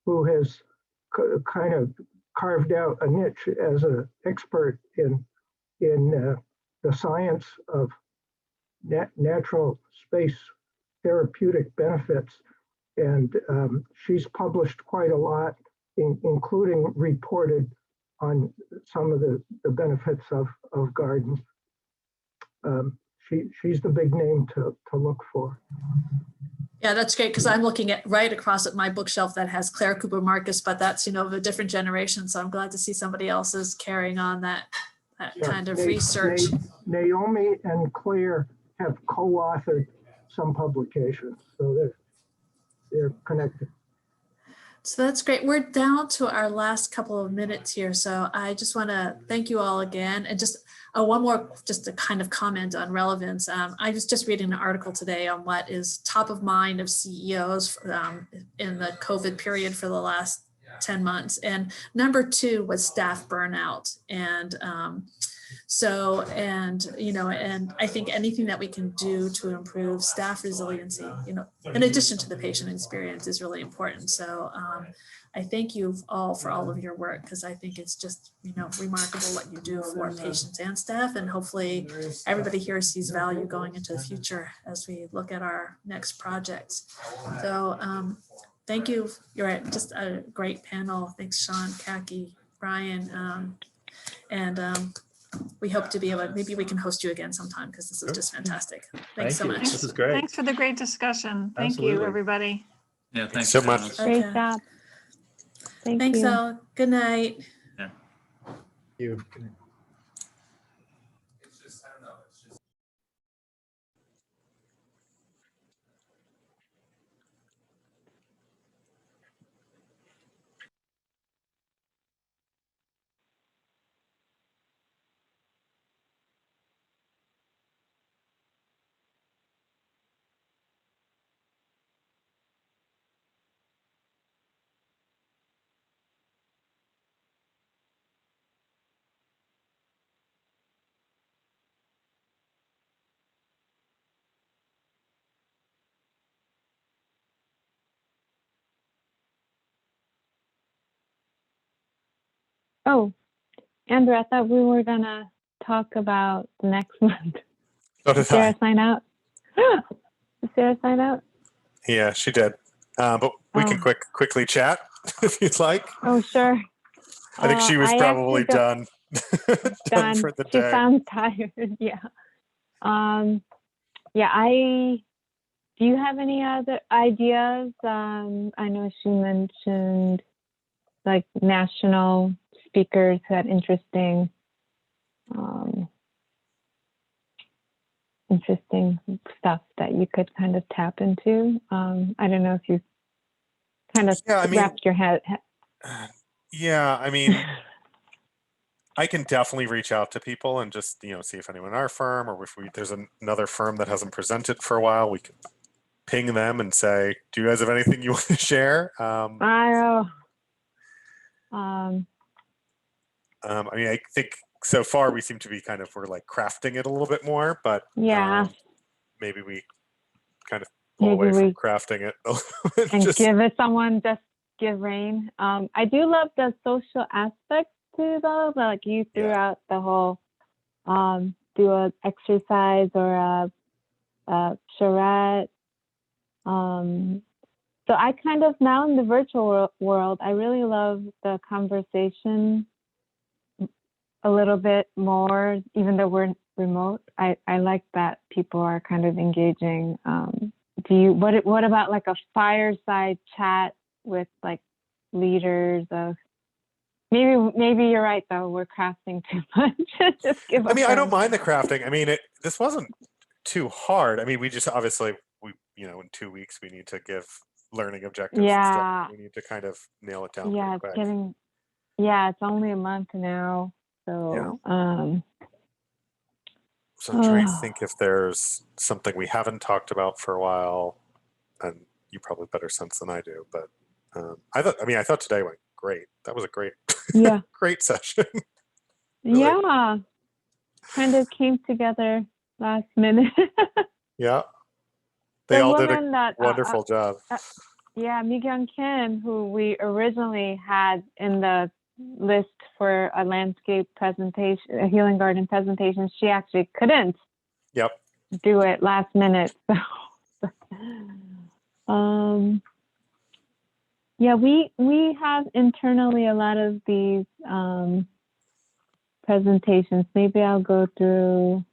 who has kind of carved out a niche as an expert in the science of natural space therapeutic benefits. And she's published quite a lot, including reported on some of the benefits of gardens. She's the big name to look for. Yeah, that's great, because I'm looking at right across at my bookshelf that has Claire Cooper Marcus, but that's, you know, of a different generation. So I'm glad to see somebody else is carrying on that kind of research. Naomi and Claire have co-authored some publications, so they're connected. So that's great. We're down to our last couple of minutes here. So I just want to thank you all again. And just one more, just to kind of comment on relevance. I was just reading an article today on what is top of mind of CEOs in the COVID period for the last 10 months. And number 2 was staff burnout. And you know, and I think anything that we can do to improve staff resiliency, you know, in addition to the patient experience, is really important. So I thank you all for all of your work, because I think it's just, you know, remarkable what you do for patients and staff. And hopefully everybody here sees value going into the future as we look at our next projects. So thank you. You're just a great panel. Thanks, Sean, Khaki, Brian, and we hope to be able to, maybe we can host you again sometime, because this is just fantastic. Thanks so you. much. This is great. thanks for the great discussion. Thank Absolutely. you, everybody. Yeah, thanks so for much. having us. Great Okay. job. Thanks, you. all. Good night. You. Oh, Andrew, I thought we were gonna talk about next month. So Did did I. Sarah sign out? Did Sarah sign out? Yeah, she did. But we can Oh. quickly chat if you'd like. Oh, sure. I think she was I probably actually don't- done done. for the She day. sounds tired. Yeah. Yeah. Do you have any other ideas? I know she mentioned like national speakers who had interesting stuff that you could kind of tap into. I don't know if you kind of Yeah, I mean, wrapped your head. yeah, I mean, I can definitely reach out to people and just, you know, see if anyone in our firm, or if there's another firm that hasn't presented for a while, we can ping them and say, do you guys have anything you want to share? I know. I mean, I think so far we seem to be we're like crafting it a little bit more, but Yeah. maybe we kind of pull Maybe away from we crafting it a little bit. and Just, give it someone, just give rein. I do love the social aspect too, though. Like you threw Yeah. out the whole do a exercise or a charrette. So I kind of now in the virtual world, I really love the conversation a little bit more, even though we're remote. I like that people are kind of engaging. What about like a fireside chat with like leaders of maybe you're right though, we're crafting too much. Just give I mean, I don't firm. mind the crafting. I mean, this wasn't too hard. I mean, we just obviously in 2 weeks we need to give learning objectives and stuff. Yeah. We need to kind of nail it down Yeah, pretty quick. it's only a month now. So So I'm trying to think if there's something we haven't talked about for a while, and you probably have better sense than I do. But I thought today went great. That was a great, yeah. great session. Really. Yeah. Kind of came together last minute. Yeah, they The all did a woman that wonderful job. yeah, Mi-kyung Kim, who we originally had in the list for a landscape presentation, a healing garden presentation, she actually couldn't Yep. do it last minute. So, yeah, we have internally a lot of these presentations. Maybe I'll go through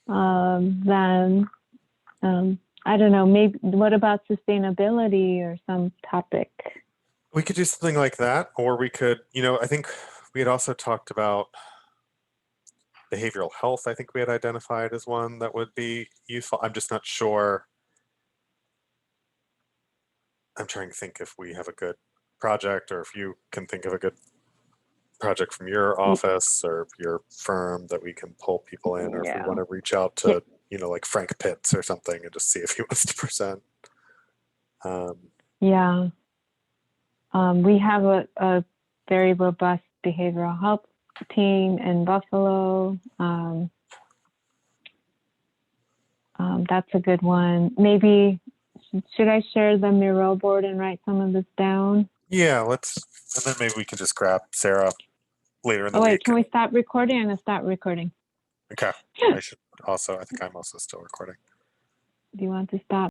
them. I don't know, maybe what about sustainability or some topic? We could do something like that, or we could, I think we had also talked about behavioral health. I think we had identified as one that would be useful. I'm just not sure. I'm trying to think if we have a good project, or if you can think of a good project from your office or your firm that we can pull people in, or if we want to reach out to, like Frank Pitts or something and just see if he wants to present. Yeah. We have a very robust behavioral health team in Buffalo. That's a good one. Maybe, should I share the Miro board and write some of this down? Yeah, and then maybe we can just grab Sarah later in the Oh, wait, week. can we stop recording? I'm going to stop recording. Okay. I think I'm also still recording. Do you want to stop?